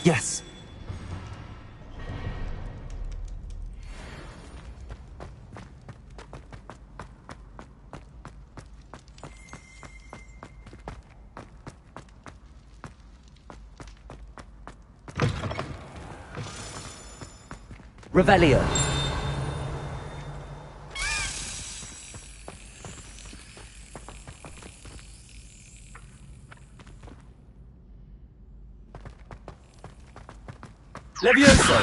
Yes. Revelio. Levioso.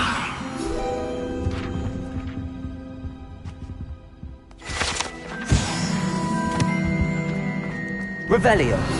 Revelio.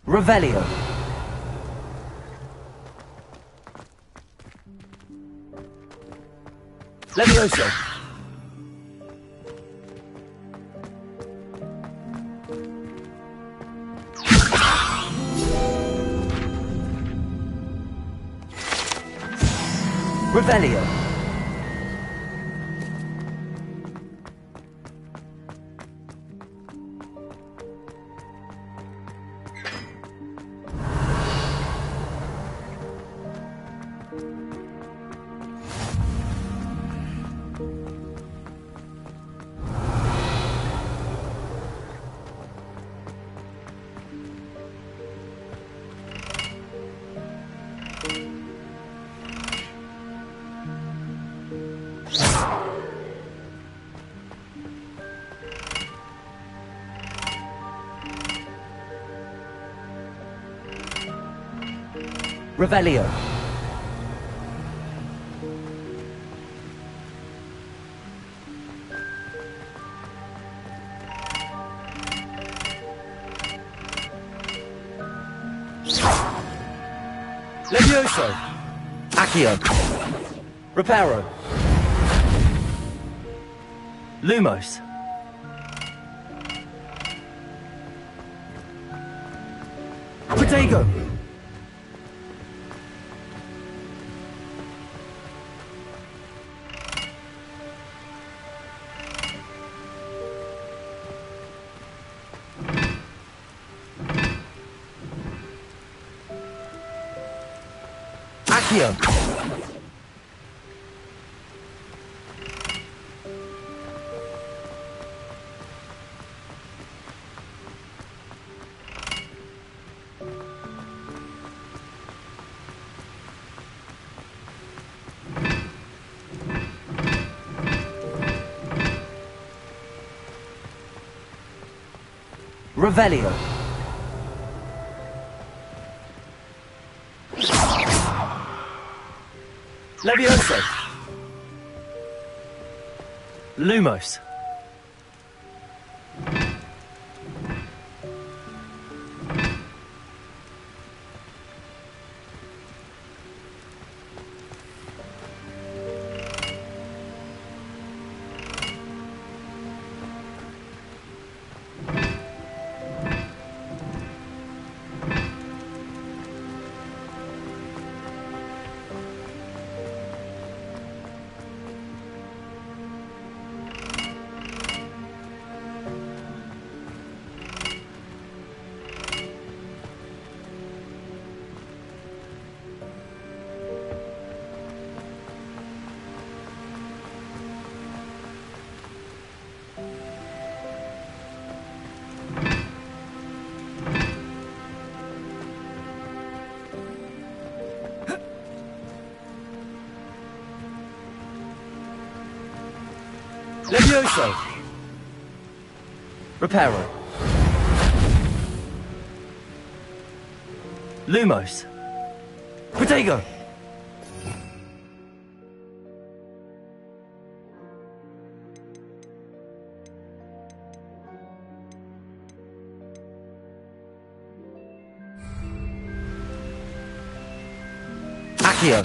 Revelio. Levioso. Revelio. Revelio. Levioso. Accio. Reparo. Lumos. Protego. Accio. Revelio. Levioso. Lumos. Levioso. Reparo. Lumos. Protego. Accio.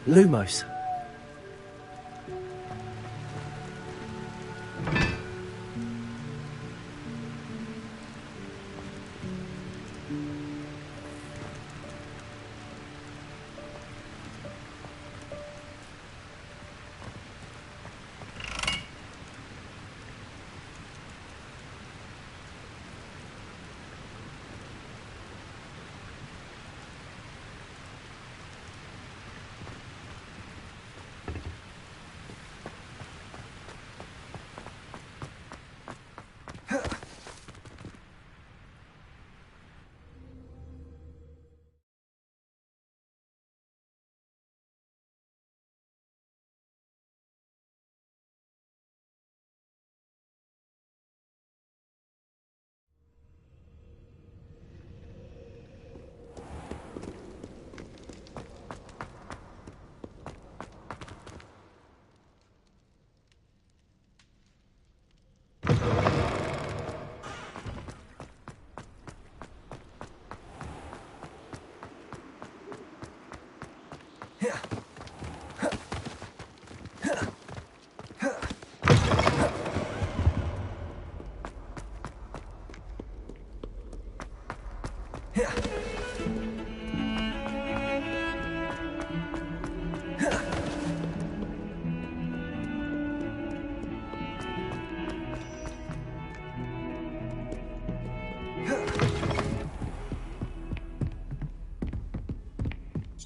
Lumos.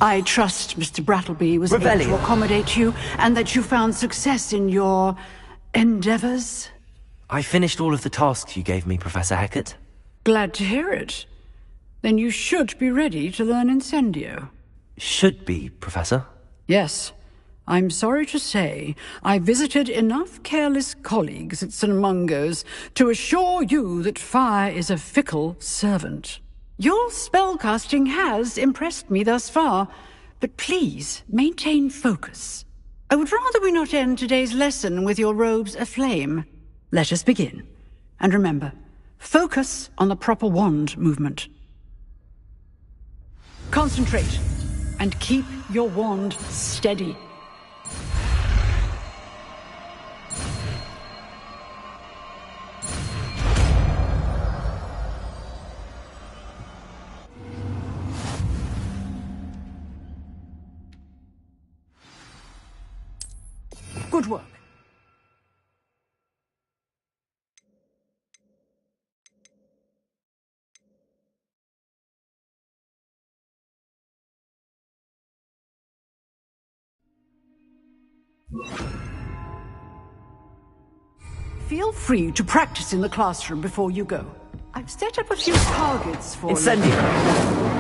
I trust Mr. Brattleby was able Rebellion. to accommodate you, and that you found success in your endeavors. I finished all of the tasks you gave me, Professor Hecat. Glad to hear it. Then you should be ready to learn Incendio. Should be, Professor. Yes. I'm sorry to say, I visited enough careless colleagues at St. Mungo's to assure you that fire is a fickle servant. Your spellcasting has impressed me thus far, but please maintain focus. I would rather we not end today's lesson with your robes aflame. Let us begin. And remember, focus on the proper wand movement. Concentrate, and keep your wand steady. Good work. Feel free to practice in the classroom before you go. I've set up a few targets for Incendio!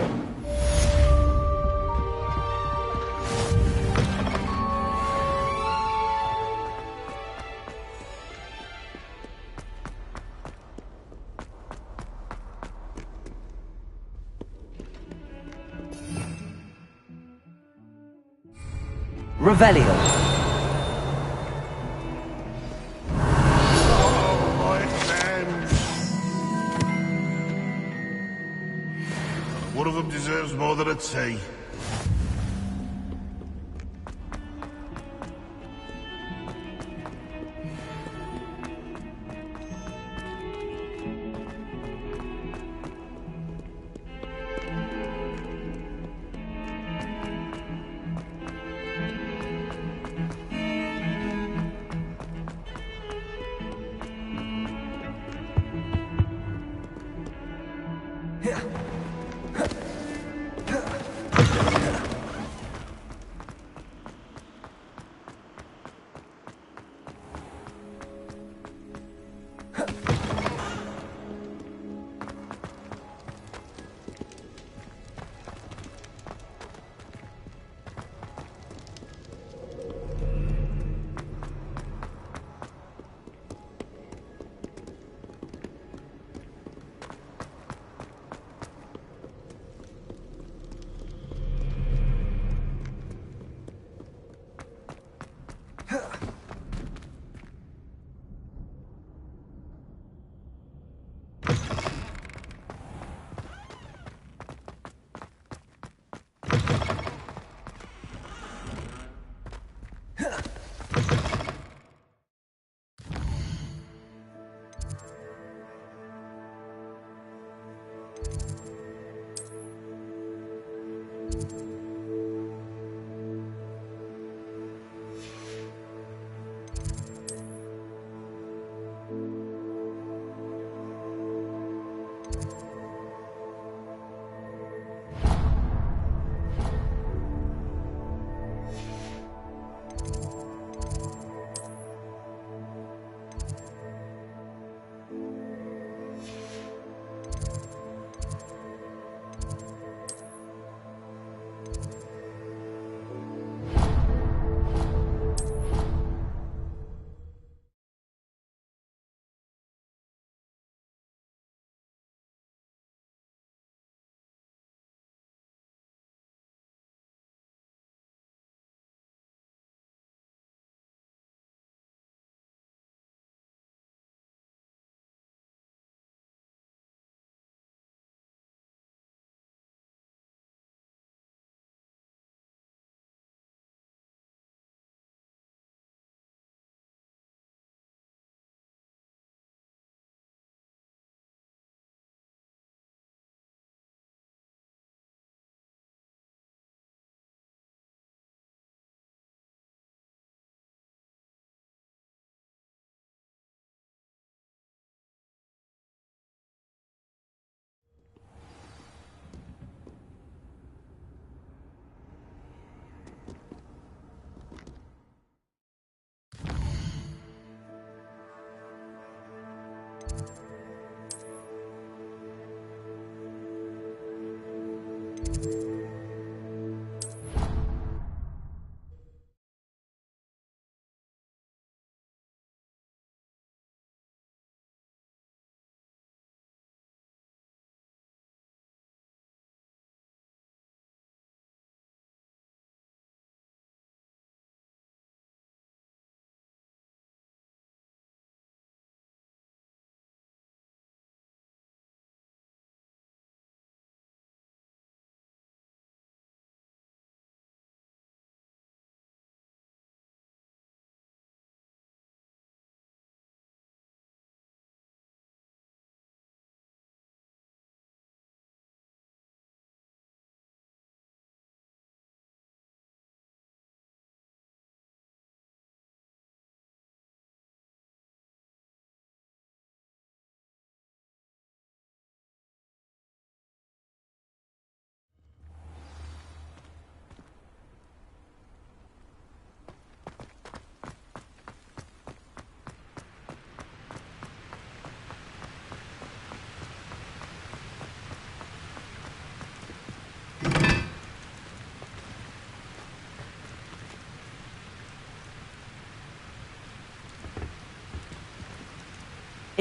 Revelio. Oh, my hands. One of them deserves more than a tea.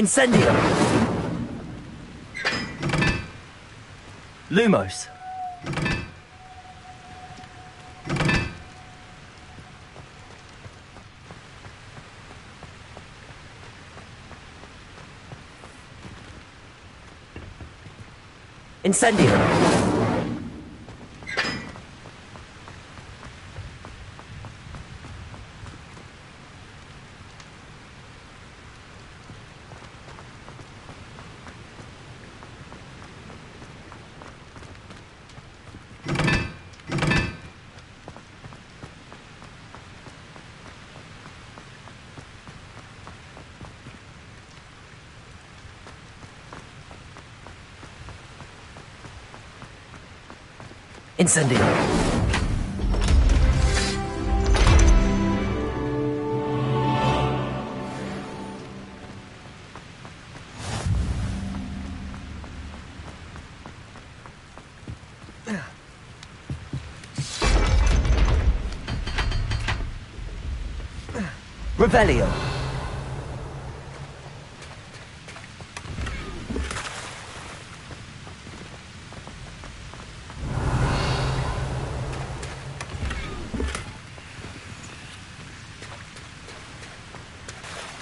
Incendio! Lumos! Incendio! Incendio! Revelio!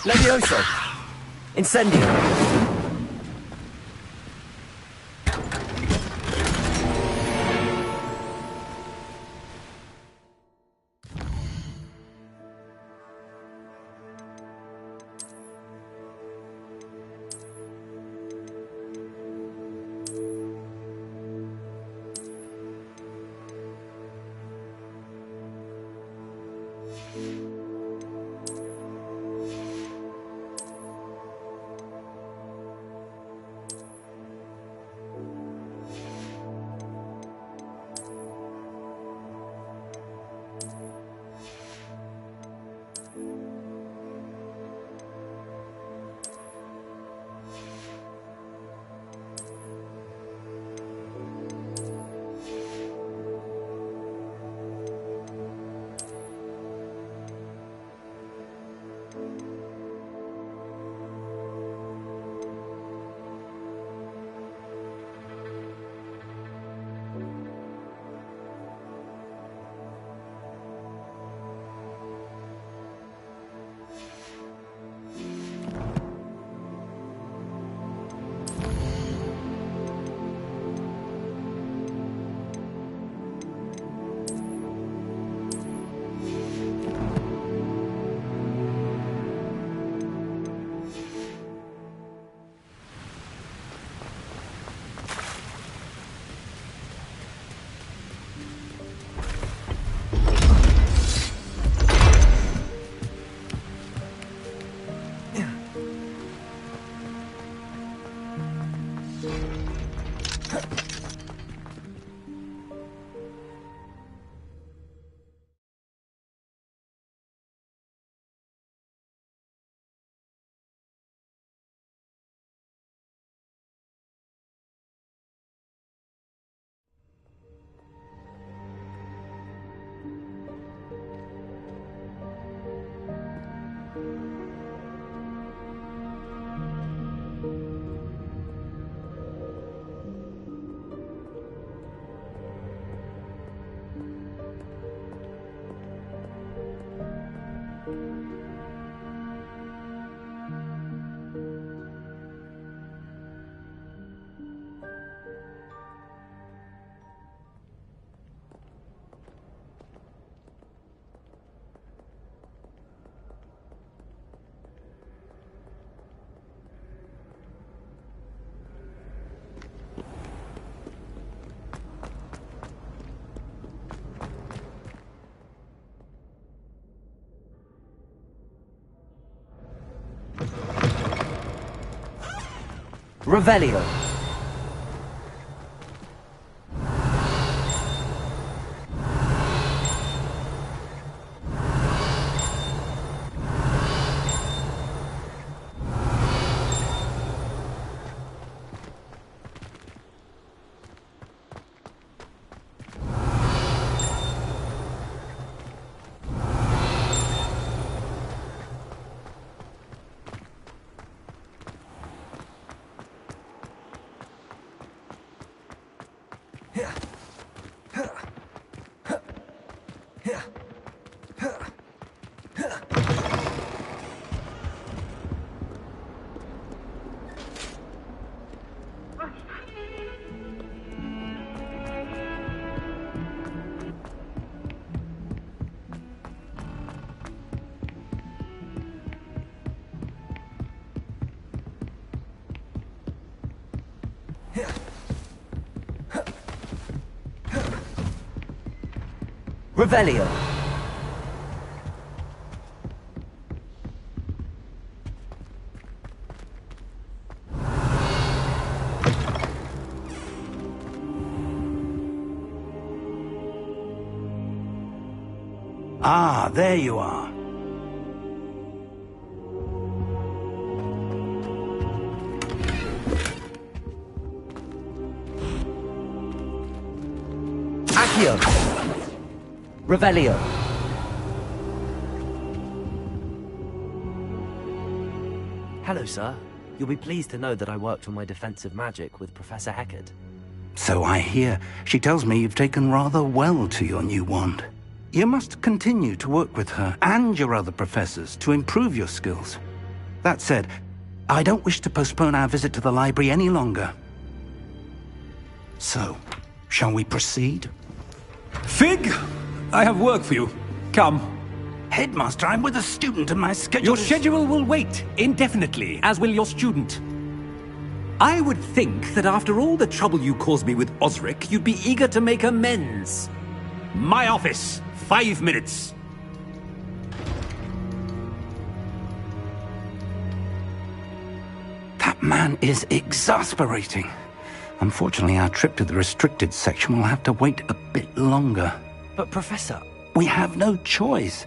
Levioso! Incendio! Revelio. Revelio. Ah, there you are. Accio. Revelio. Hello, sir. You'll be pleased to know that I worked on my defensive magic with Professor Heckard. So I hear. She tells me you've taken rather well to your new wand. You must continue to work with her and your other professors to improve your skills. That said, I don't wish to postpone our visit to the library any longer. So, shall we proceed? Fig, I have work for you. Come. Headmaster, I'm with a student and my schedule Your schedule will wait indefinitely, as will your student. I would think that after all the trouble you caused me with Osric, you'd be eager to make amends. My office, 5 minutes. That man is exasperating. Unfortunately, our trip to the restricted section will have to wait a bit longer. But, Professor... We have no choice.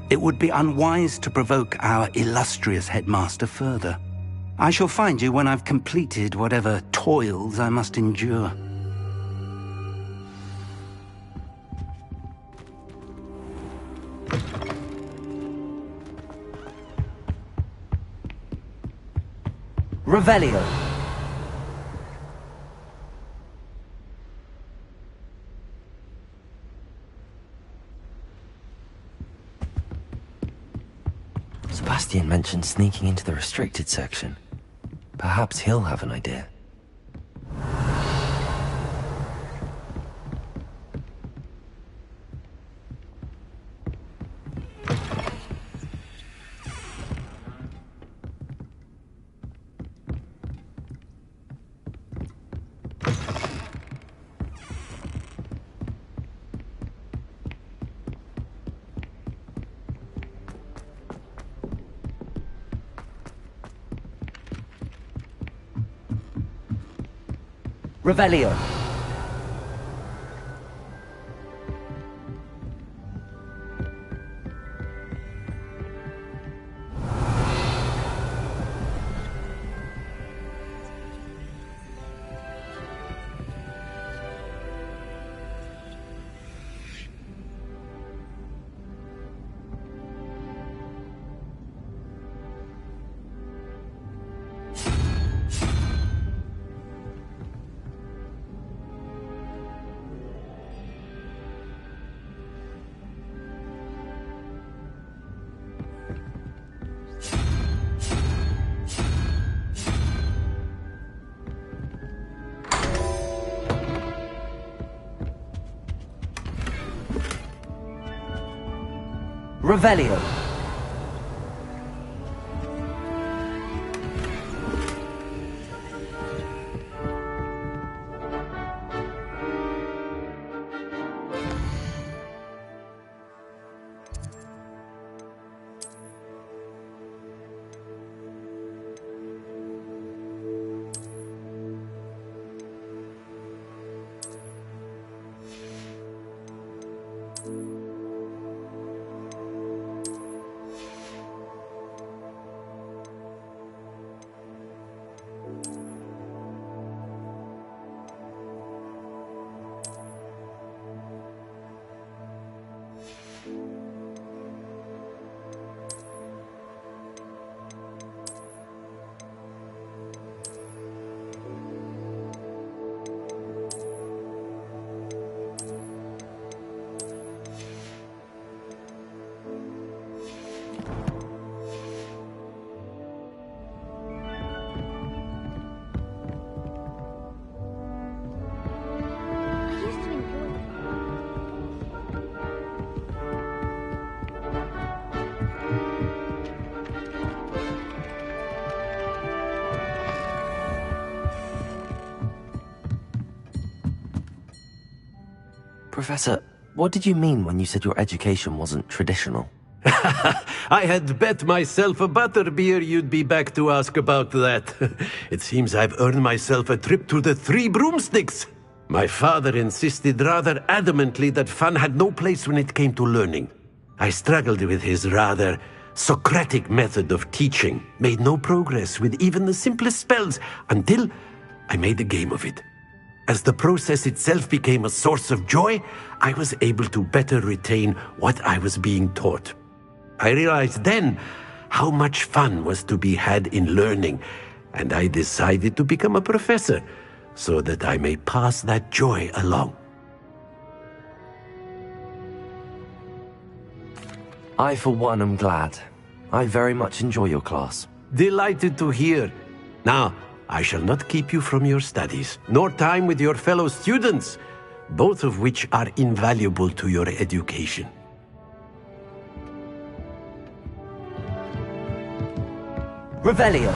It would be unwise to provoke our illustrious headmaster further. I shall find you when I've completed whatever toils I must endure. Revelio. Sebastian mentioned sneaking into the restricted section. Perhaps he'll have an idea. Revelio. Revelio. Professor, what did you mean when you said your education wasn't traditional? I had bet myself a butterbeer you'd be back to ask about that. It seems I've earned myself a trip to the Three Broomsticks. My father insisted rather adamantly that fun had no place when it came to learning. I struggled with his rather Socratic method of teaching, made no progress with even the simplest spells until I made a game of it. As the process itself became a source of joy, I was able to better retain what I was being taught. I realized then how much fun was to be had in learning, and I decided to become a professor so that I may pass that joy along. I, for one, am glad. I very much enjoy your class. Delighted to hear. Now, I shall not keep you from your studies, nor time with your fellow students, both of which are invaluable to your education. Revelio.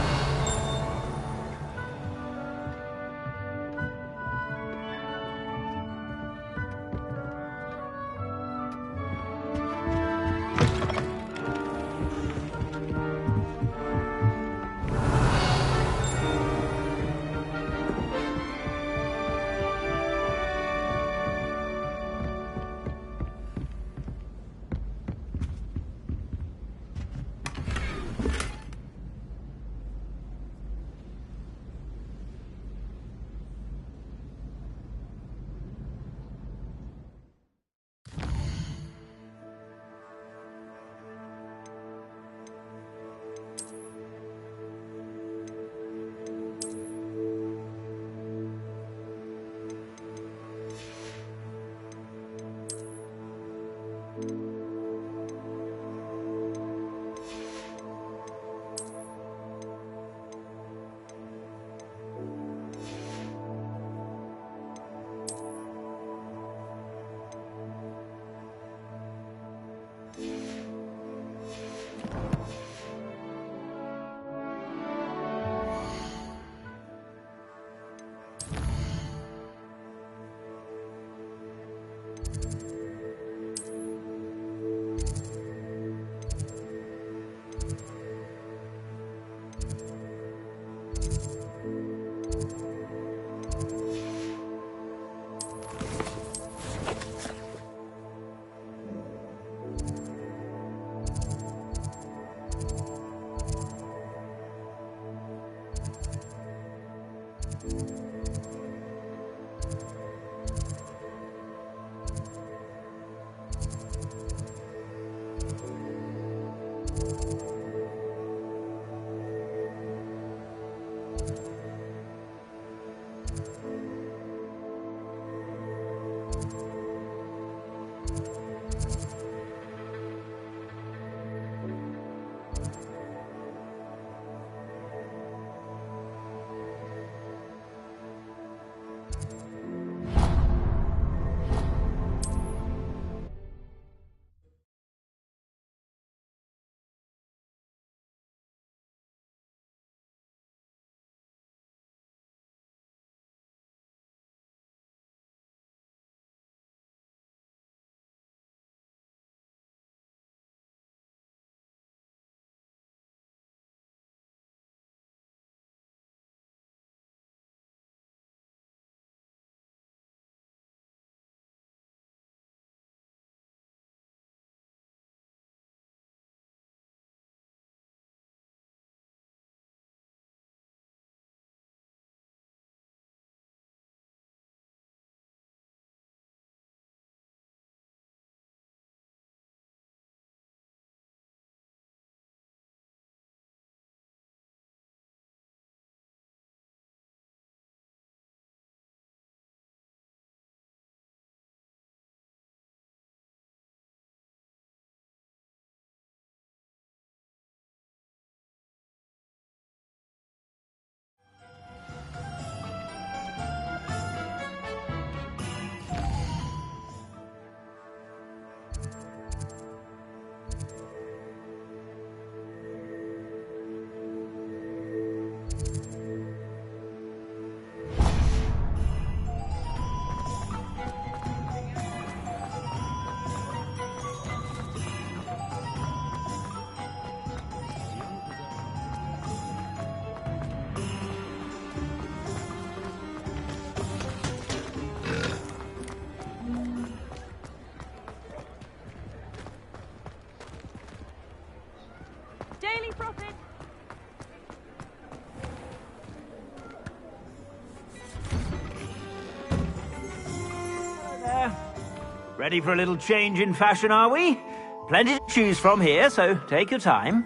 Ready for a little change in fashion, are we? Plenty to choose from here, so take your time.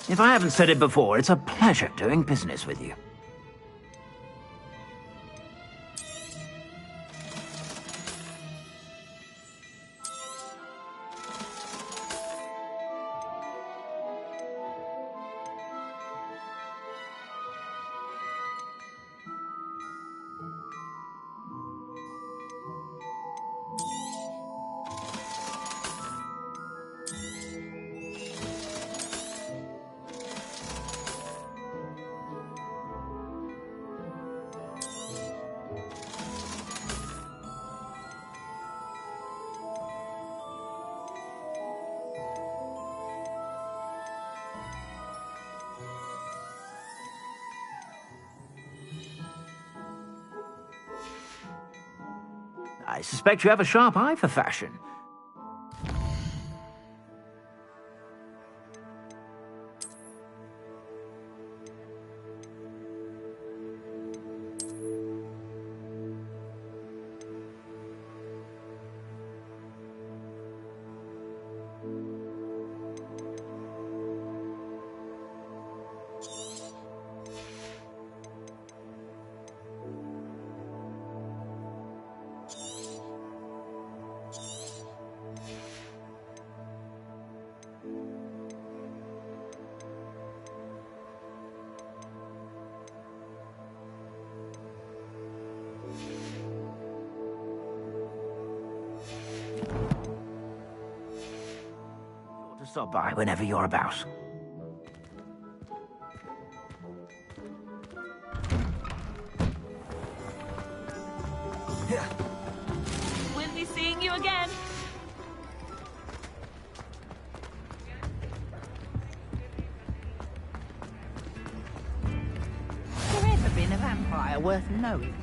If I haven't said it before, it's a pleasure doing business with you. I suspect you have a sharp eye for fashion. Stop by whenever you're about. We'll be seeing you again. Has there ever been a vampire worth knowing?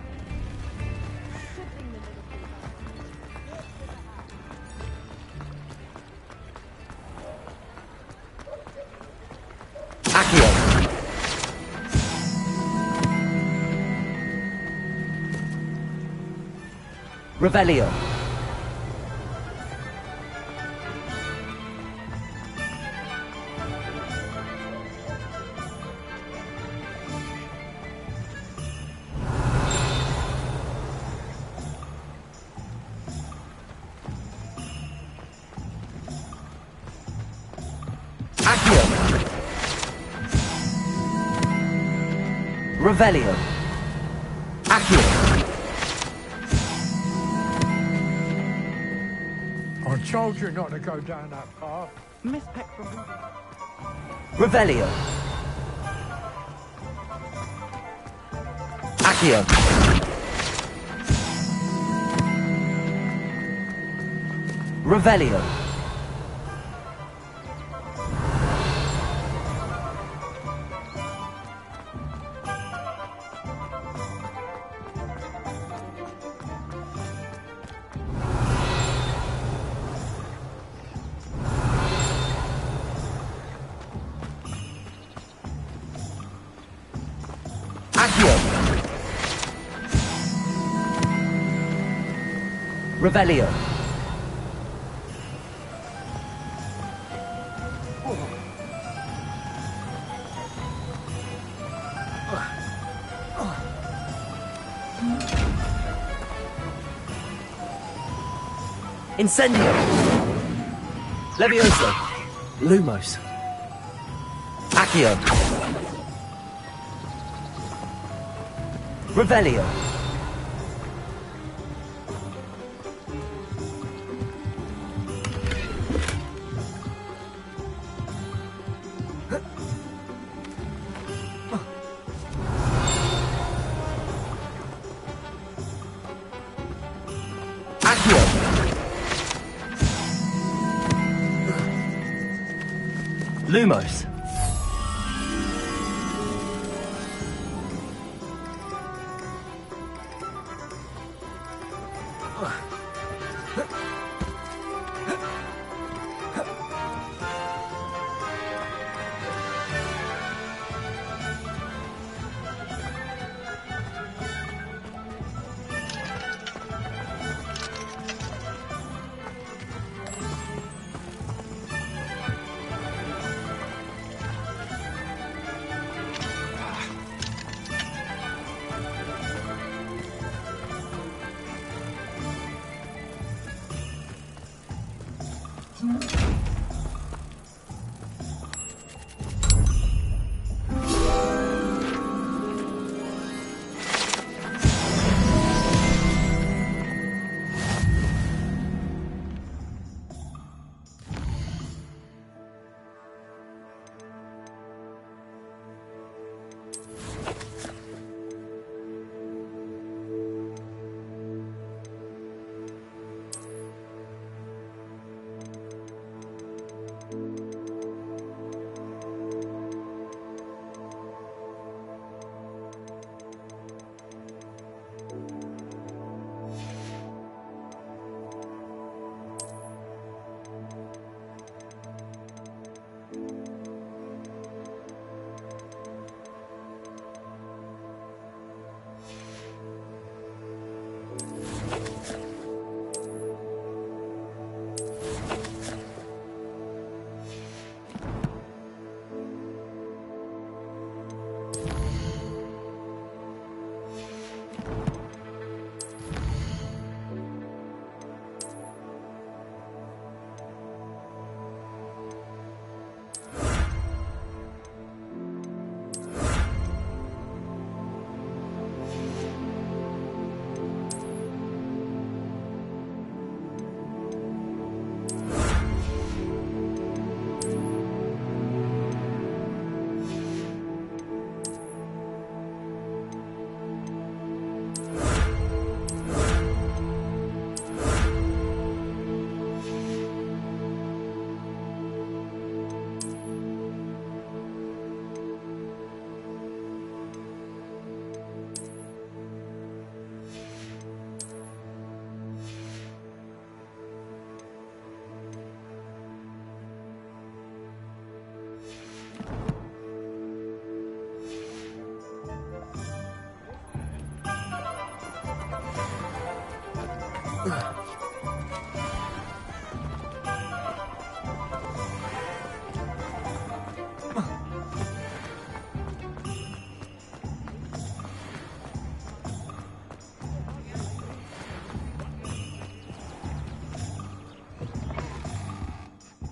Revelio. Accio. Revelio. Accio. I told you not to go down that path. Miss Peckford. Revelio. Accio. Revelio. Revelio. Incendio. Levioso. Lumos. Accio. Revelio. Lumos.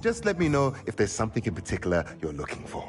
Just let me know if there's something in particular you're looking for.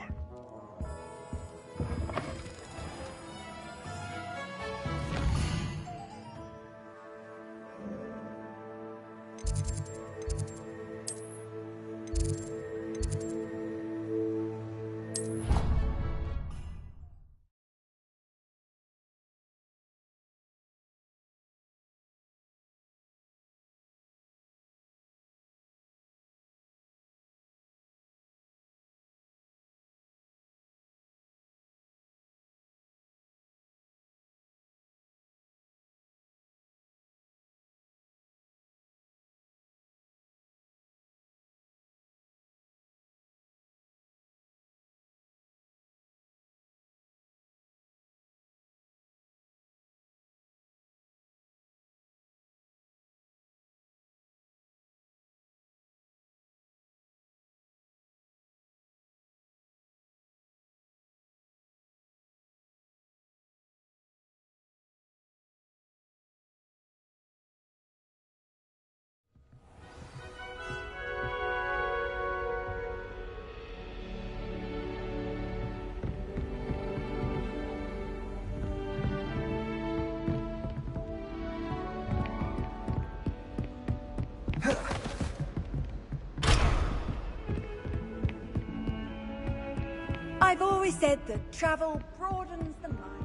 I've always said that travel broadens the mind.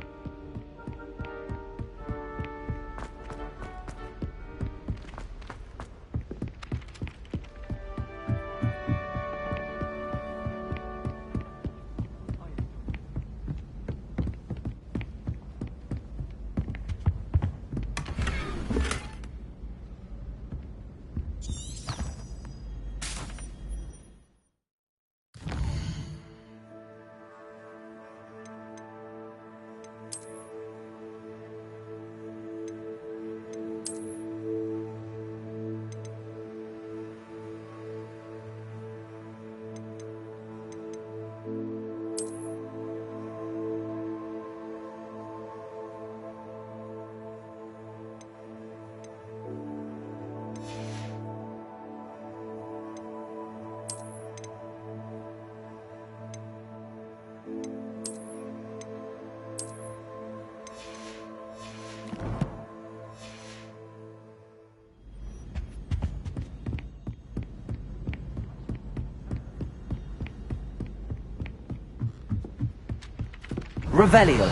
Revelio.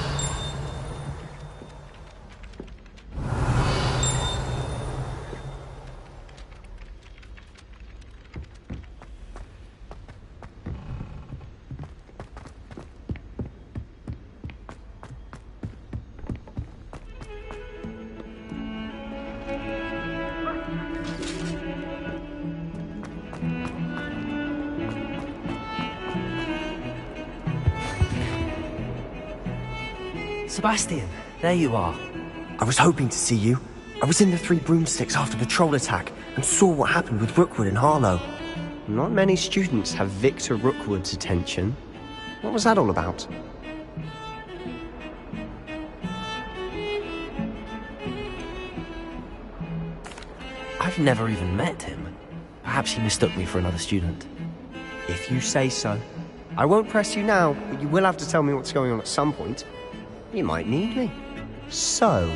Sebastian, there you are. I was hoping to see you. I was in the Three Broomsticks after the troll attack and saw what happened with Rookwood and Harlow. Not many students have Victor Rookwood's attention. What was that all about? I've never even met him. Perhaps he mistook me for another student. If you say so. I won't press you now, but you will have to tell me what's going on at some point. You might need me. So,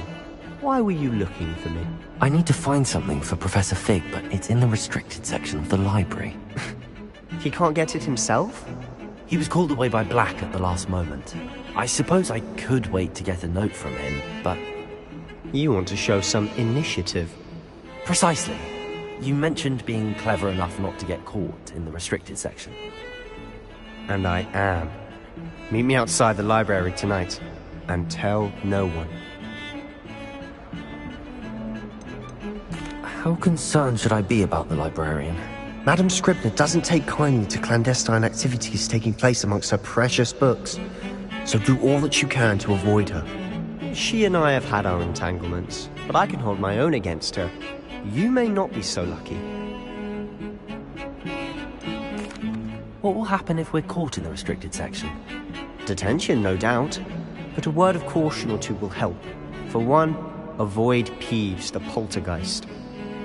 why were you looking for me? I need to find something for Professor Fig, but it's in the restricted section of the library. He can't get it himself? He was called away by Black at the last moment. I suppose I could wait to get a note from him, but... You want to show some initiative. Precisely. You mentioned being clever enough not to get caught in the restricted section. And I am. Meet me outside the library tonight. And tell no one. How concerned should I be about the librarian? Madam Scribner doesn't take kindly to clandestine activities taking place amongst her precious books, so do all that you can to avoid her. She and I have had our entanglements, but I can hold my own against her. You may not be so lucky. What will happen if we're caught in the restricted section? Detention, no doubt. But a word of caution or two will help. For one, avoid Peeves, the poltergeist.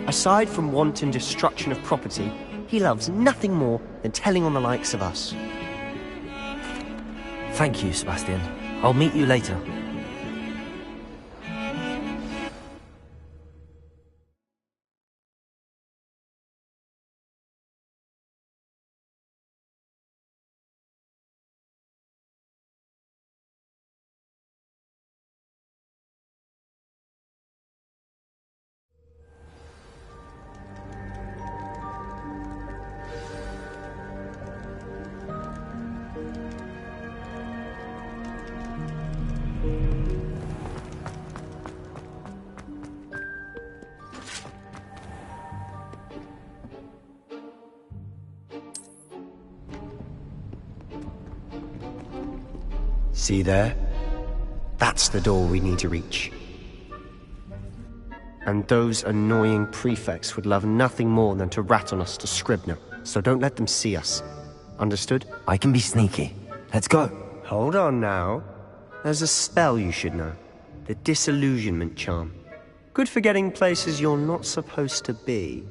Aside from wanton destruction of property, he loves nothing more than telling on the likes of us. Thank you, Sebastian. I'll meet you later. See there? That's the door we need to reach. And those annoying prefects would love nothing more than to rat on us to Scribner, so don't let them see us. Understood? I can be sneaky. Let's go. Hold on now. There's a spell you should know. The Disillusionment Charm. Good for getting places you're not supposed to be.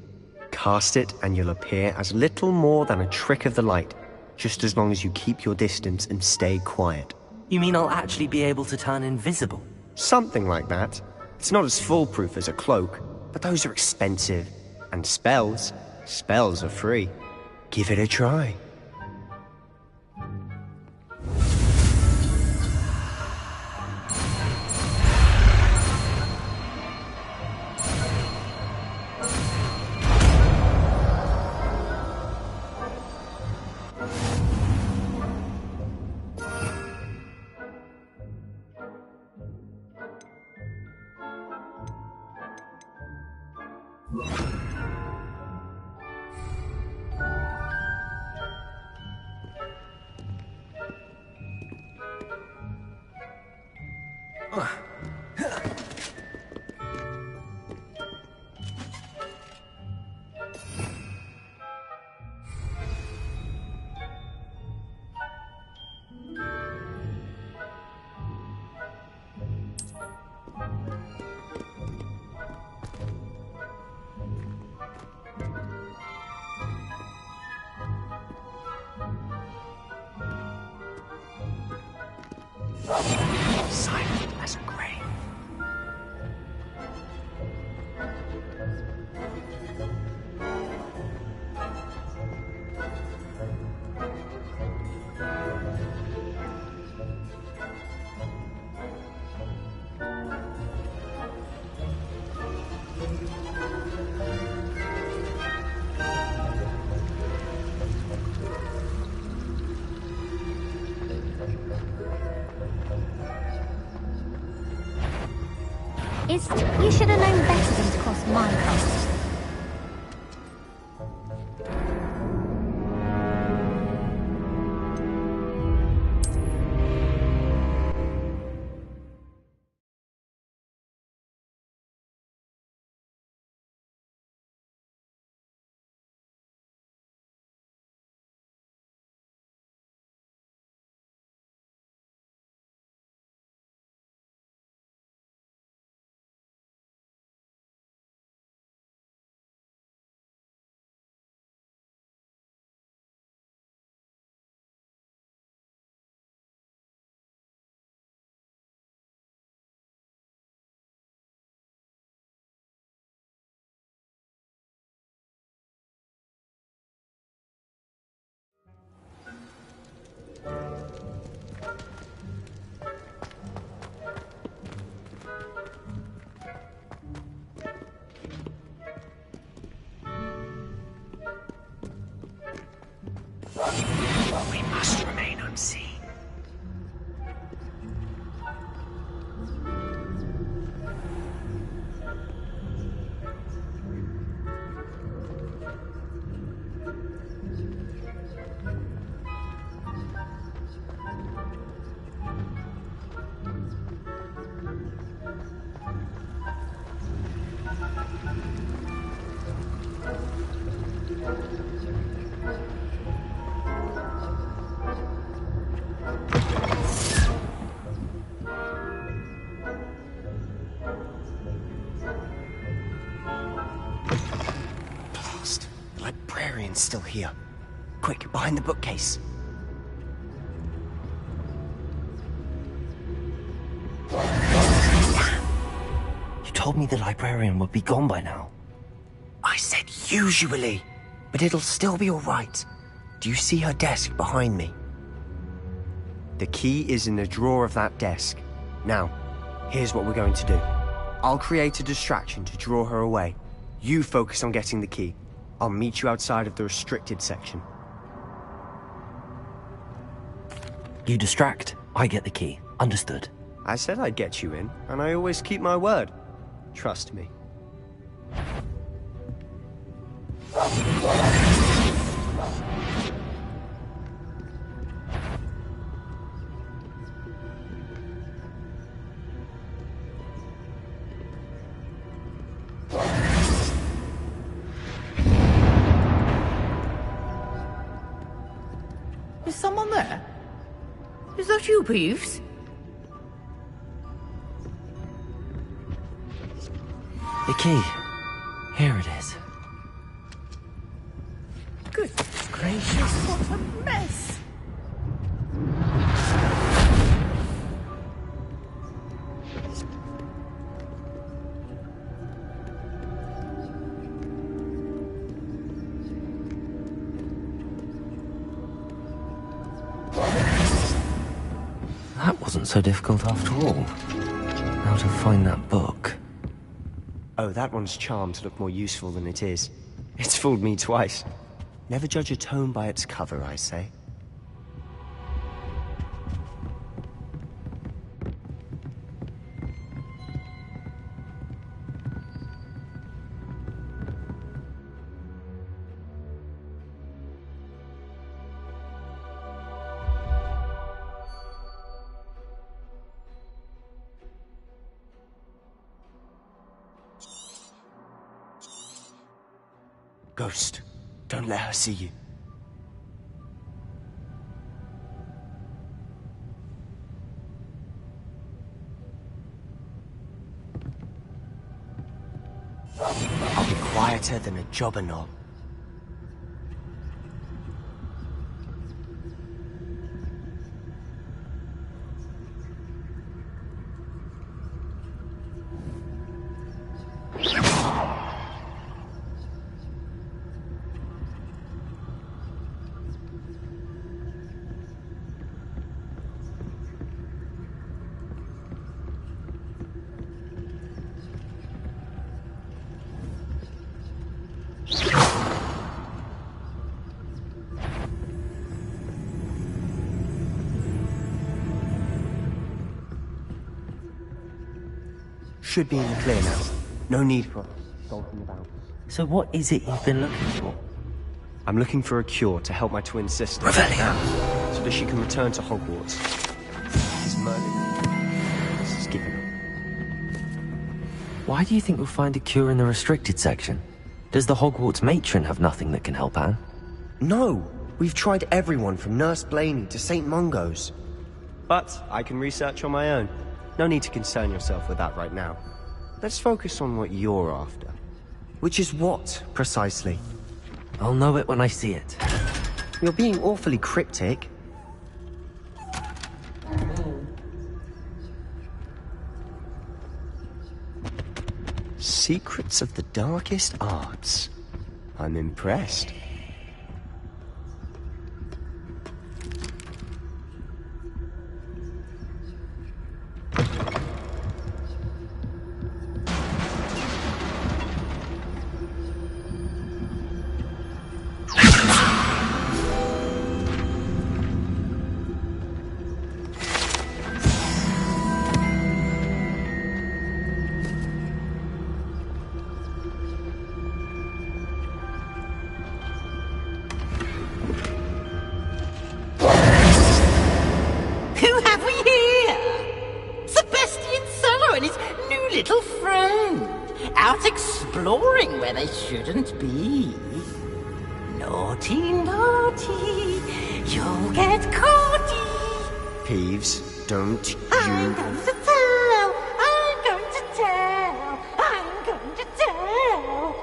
Cast it and you'll appear as little more than a trick of the light, just as long as you keep your distance and stay quiet. You mean I'll actually be able to turn invisible? Something like that. It's not as foolproof as a cloak, but those are expensive. And spells are free. Give it a try. Silent as a grave. You should have known better than to cross my path. We must remain unseen. Still here. Quick, behind the bookcase. You told me the librarian would be gone by now. I said usually, but it'll still be all right. Do you see her desk behind me? The key is in the drawer of that desk. Now, here's what we're going to do. I'll create a distraction to draw her away. You focus on getting the key. I'll meet you outside of the restricted section. You distract, I get the key. Understood. I said I'd get you in, and I always keep my word. Trust me. Is someone there? Is that you, Peeves? The key. Here it is. Good gracious, what a mess! That wasn't so difficult after all. How to find that book. Oh, that one's charmed to look more useful than it is. It's fooled me twice. Never judge a tome by its cover, I say. Ghost, don't let her see you. I'll be quieter than a jobber knoll. should be in the clear now. No need for skulking about. So what is it you've been looking for? I'm looking for a cure to help my twin sister. Revelio! So that she can return to Hogwarts. This Merlin has given up. Why do you think we'll find a cure in the restricted section? Does the Hogwarts matron have nothing that can help Anne? No! We've tried everyone from Nurse Blaney to St. Mungo's. But I can research on my own. No need to concern yourself with that right now. Let's focus on what you're after. Which is what, precisely? I'll know it when I see it. You're being awfully cryptic. Secrets of the darkest arts. I'm impressed. Little friend, out exploring where they shouldn't be. Naughty, naughty, you'll get caughty. Peeves, don't I'm going to tell, I'm going to tell, I'm going to tell.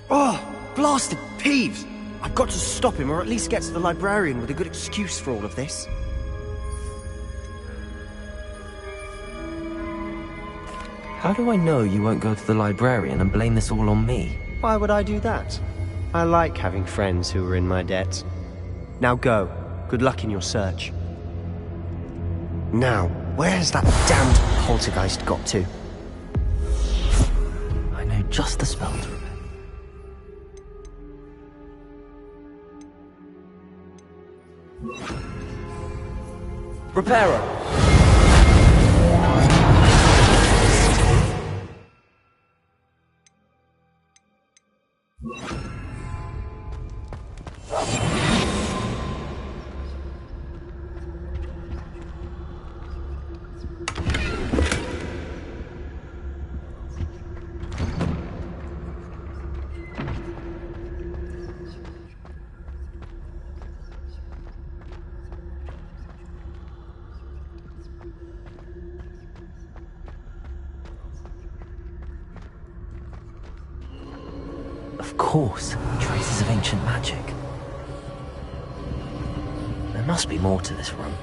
Oh, blasted Peeves! I've got to stop him, or at least get to the librarian with a good excuse for all of this. How do I know you won't go to the librarian and blame this all on me? Why would I do that? I like having friends who are in my debt. Now go. Good luck in your search. Now, where's that damned poltergeist got to? I know just the spell to repair. Reparo! Of course, traces of ancient magic. There must be more to this room.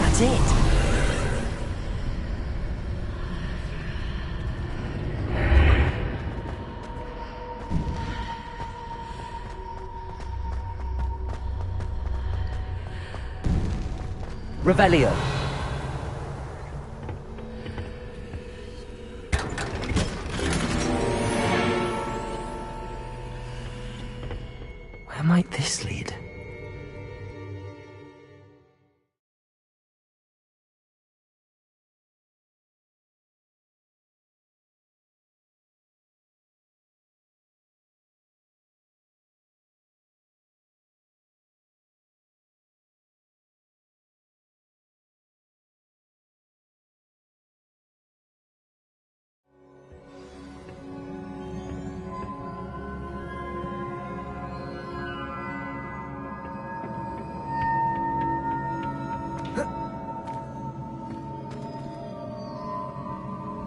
That's it. Revelio. Where might this lead?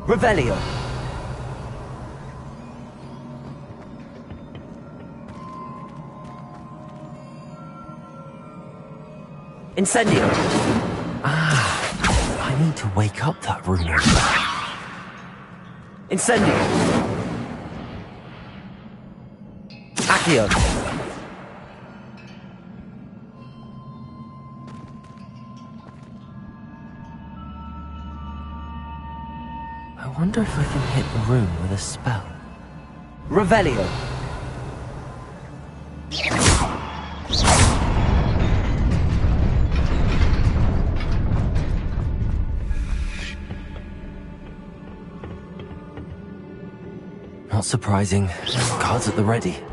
Revelio. Incendio. I need to wake up that rumor. Incendio. Accio. I wonder if I can hit the room with a spell. Revelio. Not surprising. Cards at the ready.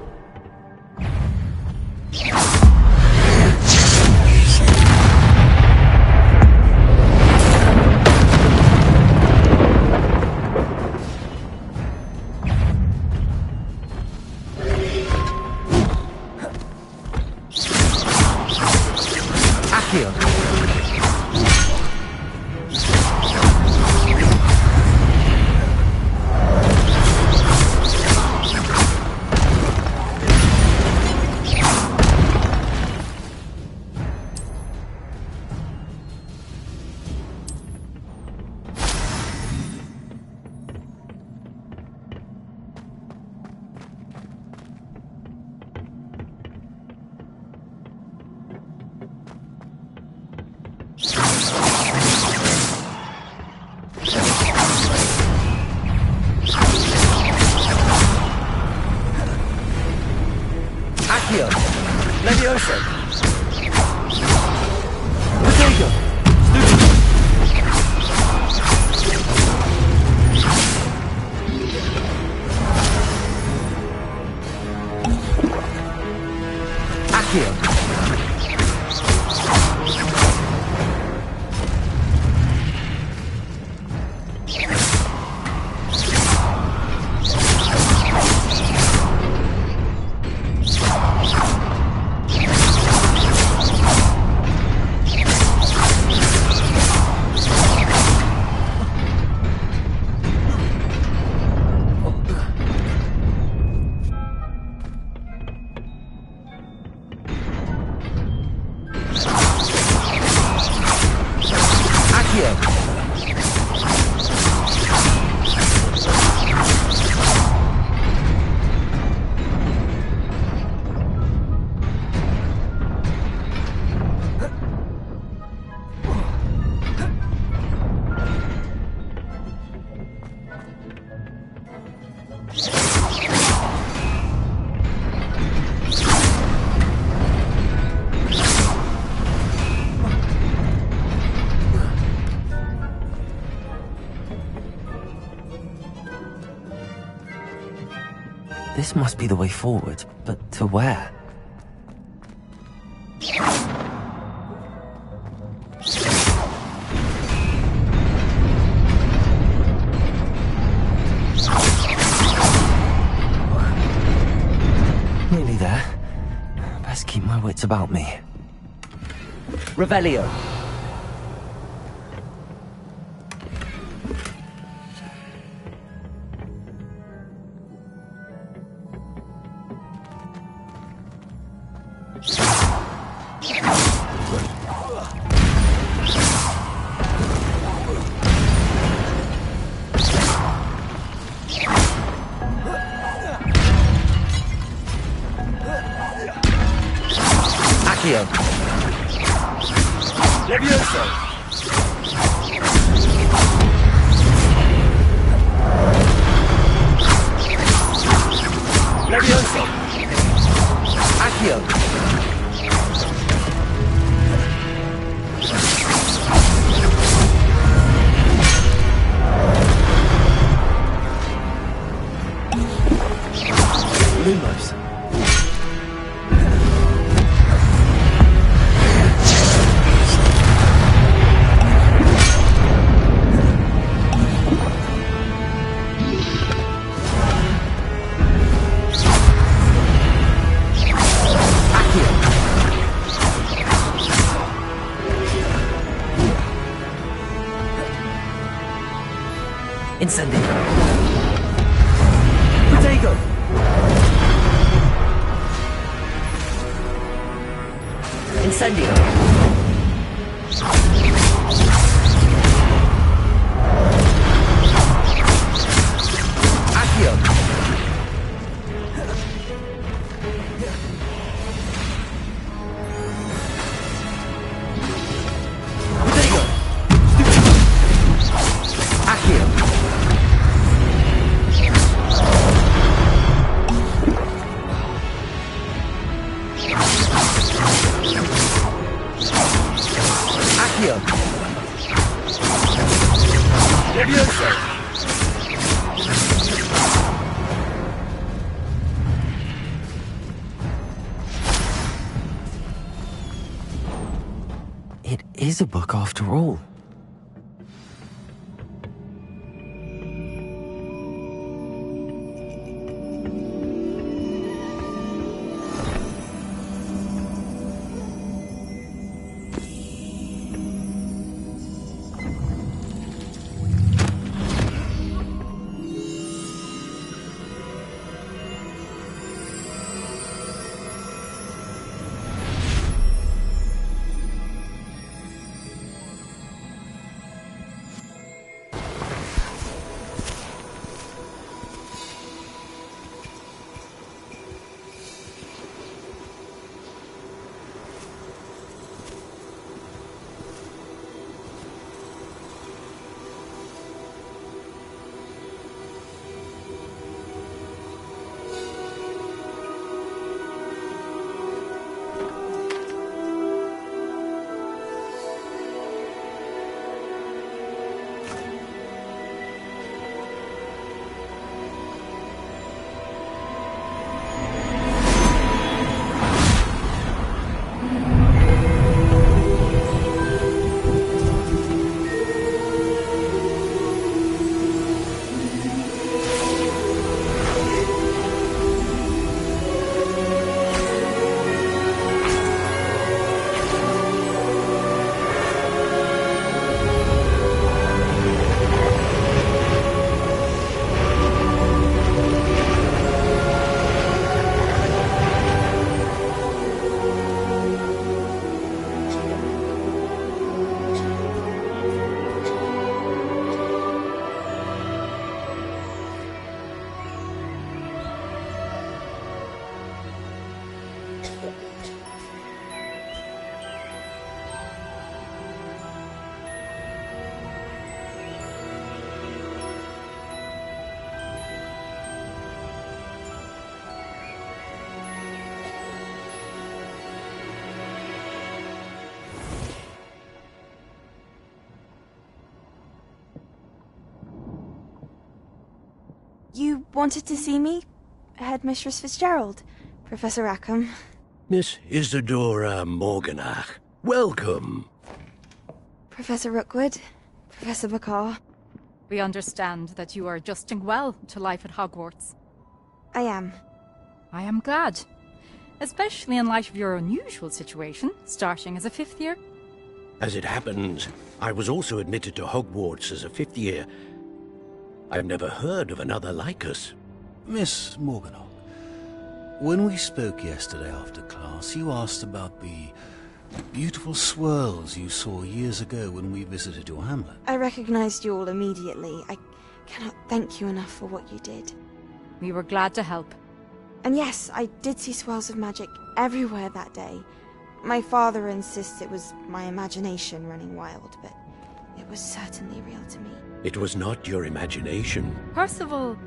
Accio. Levioso. Potato. Accio. This must be the way forward, but to where? Nearly there. Best keep my wits about me. Revelio. Accio. Levioso. Levioso. Accio. Lumos. Incendio. Potato. Incendio. Accio. Levioso! Levioso! It is a book after all. You wanted to see me? Headmistress Fitzgerald? Professor Rackham? Miss Isadora Morganach, welcome. Professor Rookwood? Professor Mabar? We understand that you are adjusting well to life at Hogwarts. I am. I am glad. Especially in light of your unusual situation, starting as a 5th year. As it happens, I was also admitted to Hogwarts as a 5th year. I've never heard of another like us. Miss Morganach, when we spoke yesterday after class, you asked about the beautiful swirls you saw years ago when we visited your hamlet. I recognized you all immediately. I cannot thank you enough for what you did. We were glad to help. And yes, I did see swirls of magic everywhere that day. My father insists it was my imagination running wild, but it was certainly real to me. It was not your imagination. Percival,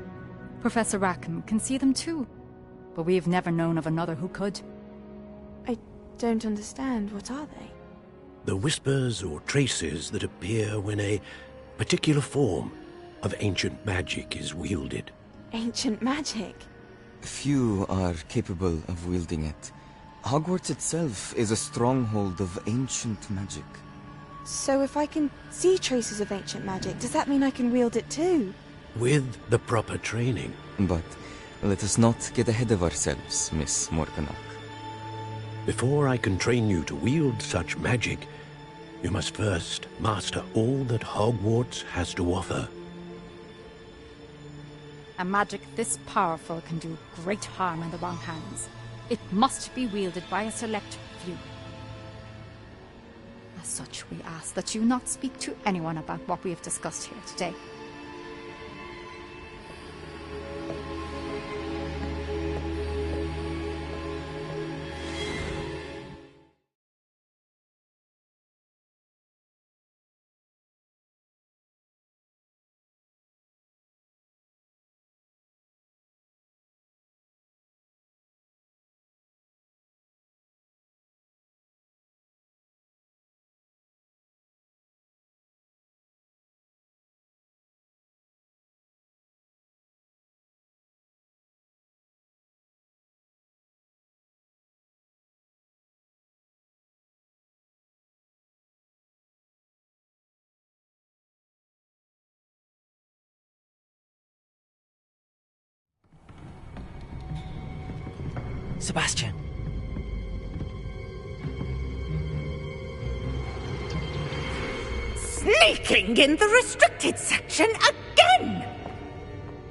Professor Rackham can see them too. But we have never known of another who could. I don't understand. What are they? The whispers or traces that appear when a particular form of ancient magic is wielded. Ancient magic? Few are capable of wielding it. Hogwarts itself is a stronghold of ancient magic. So if I can see traces of ancient magic, does that mean I can wield it too? With the proper training. But let us not get ahead of ourselves, Miss Morganach. Before I can train you to wield such magic, you must first master all that Hogwarts has to offer. A magic this powerful can do great harm in the wrong hands. It must be wielded by a select few. As such, we ask that you not speak to anyone about what we have discussed here today. Sebastian. Sneaking in the restricted section again!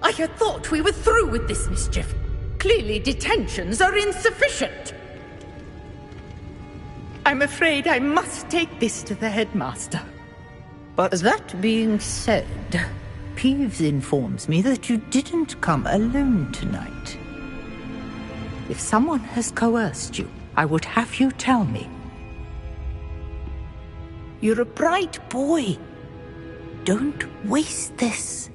I had thought we were through with this mischief. Clearly detentions are insufficient. I'm afraid I must take this to the headmaster. But that being said, Peeves informs me that you didn't come alone tonight. If someone has coerced you, I would have you tell me. You're a bright boy. Don't waste this.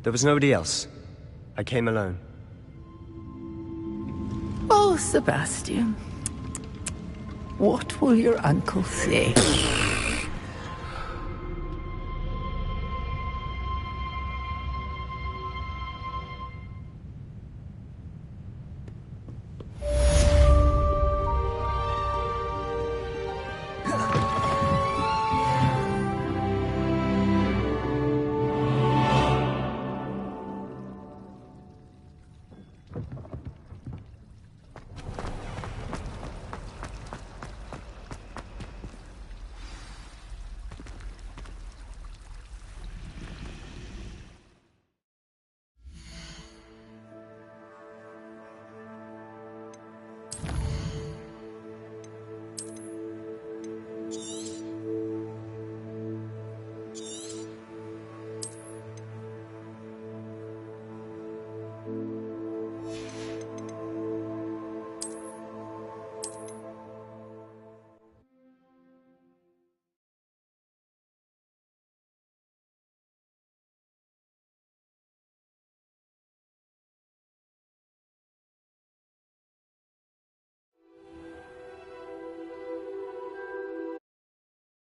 there was nobody else. I came alone. Oh, Sebastian. What will your uncle say?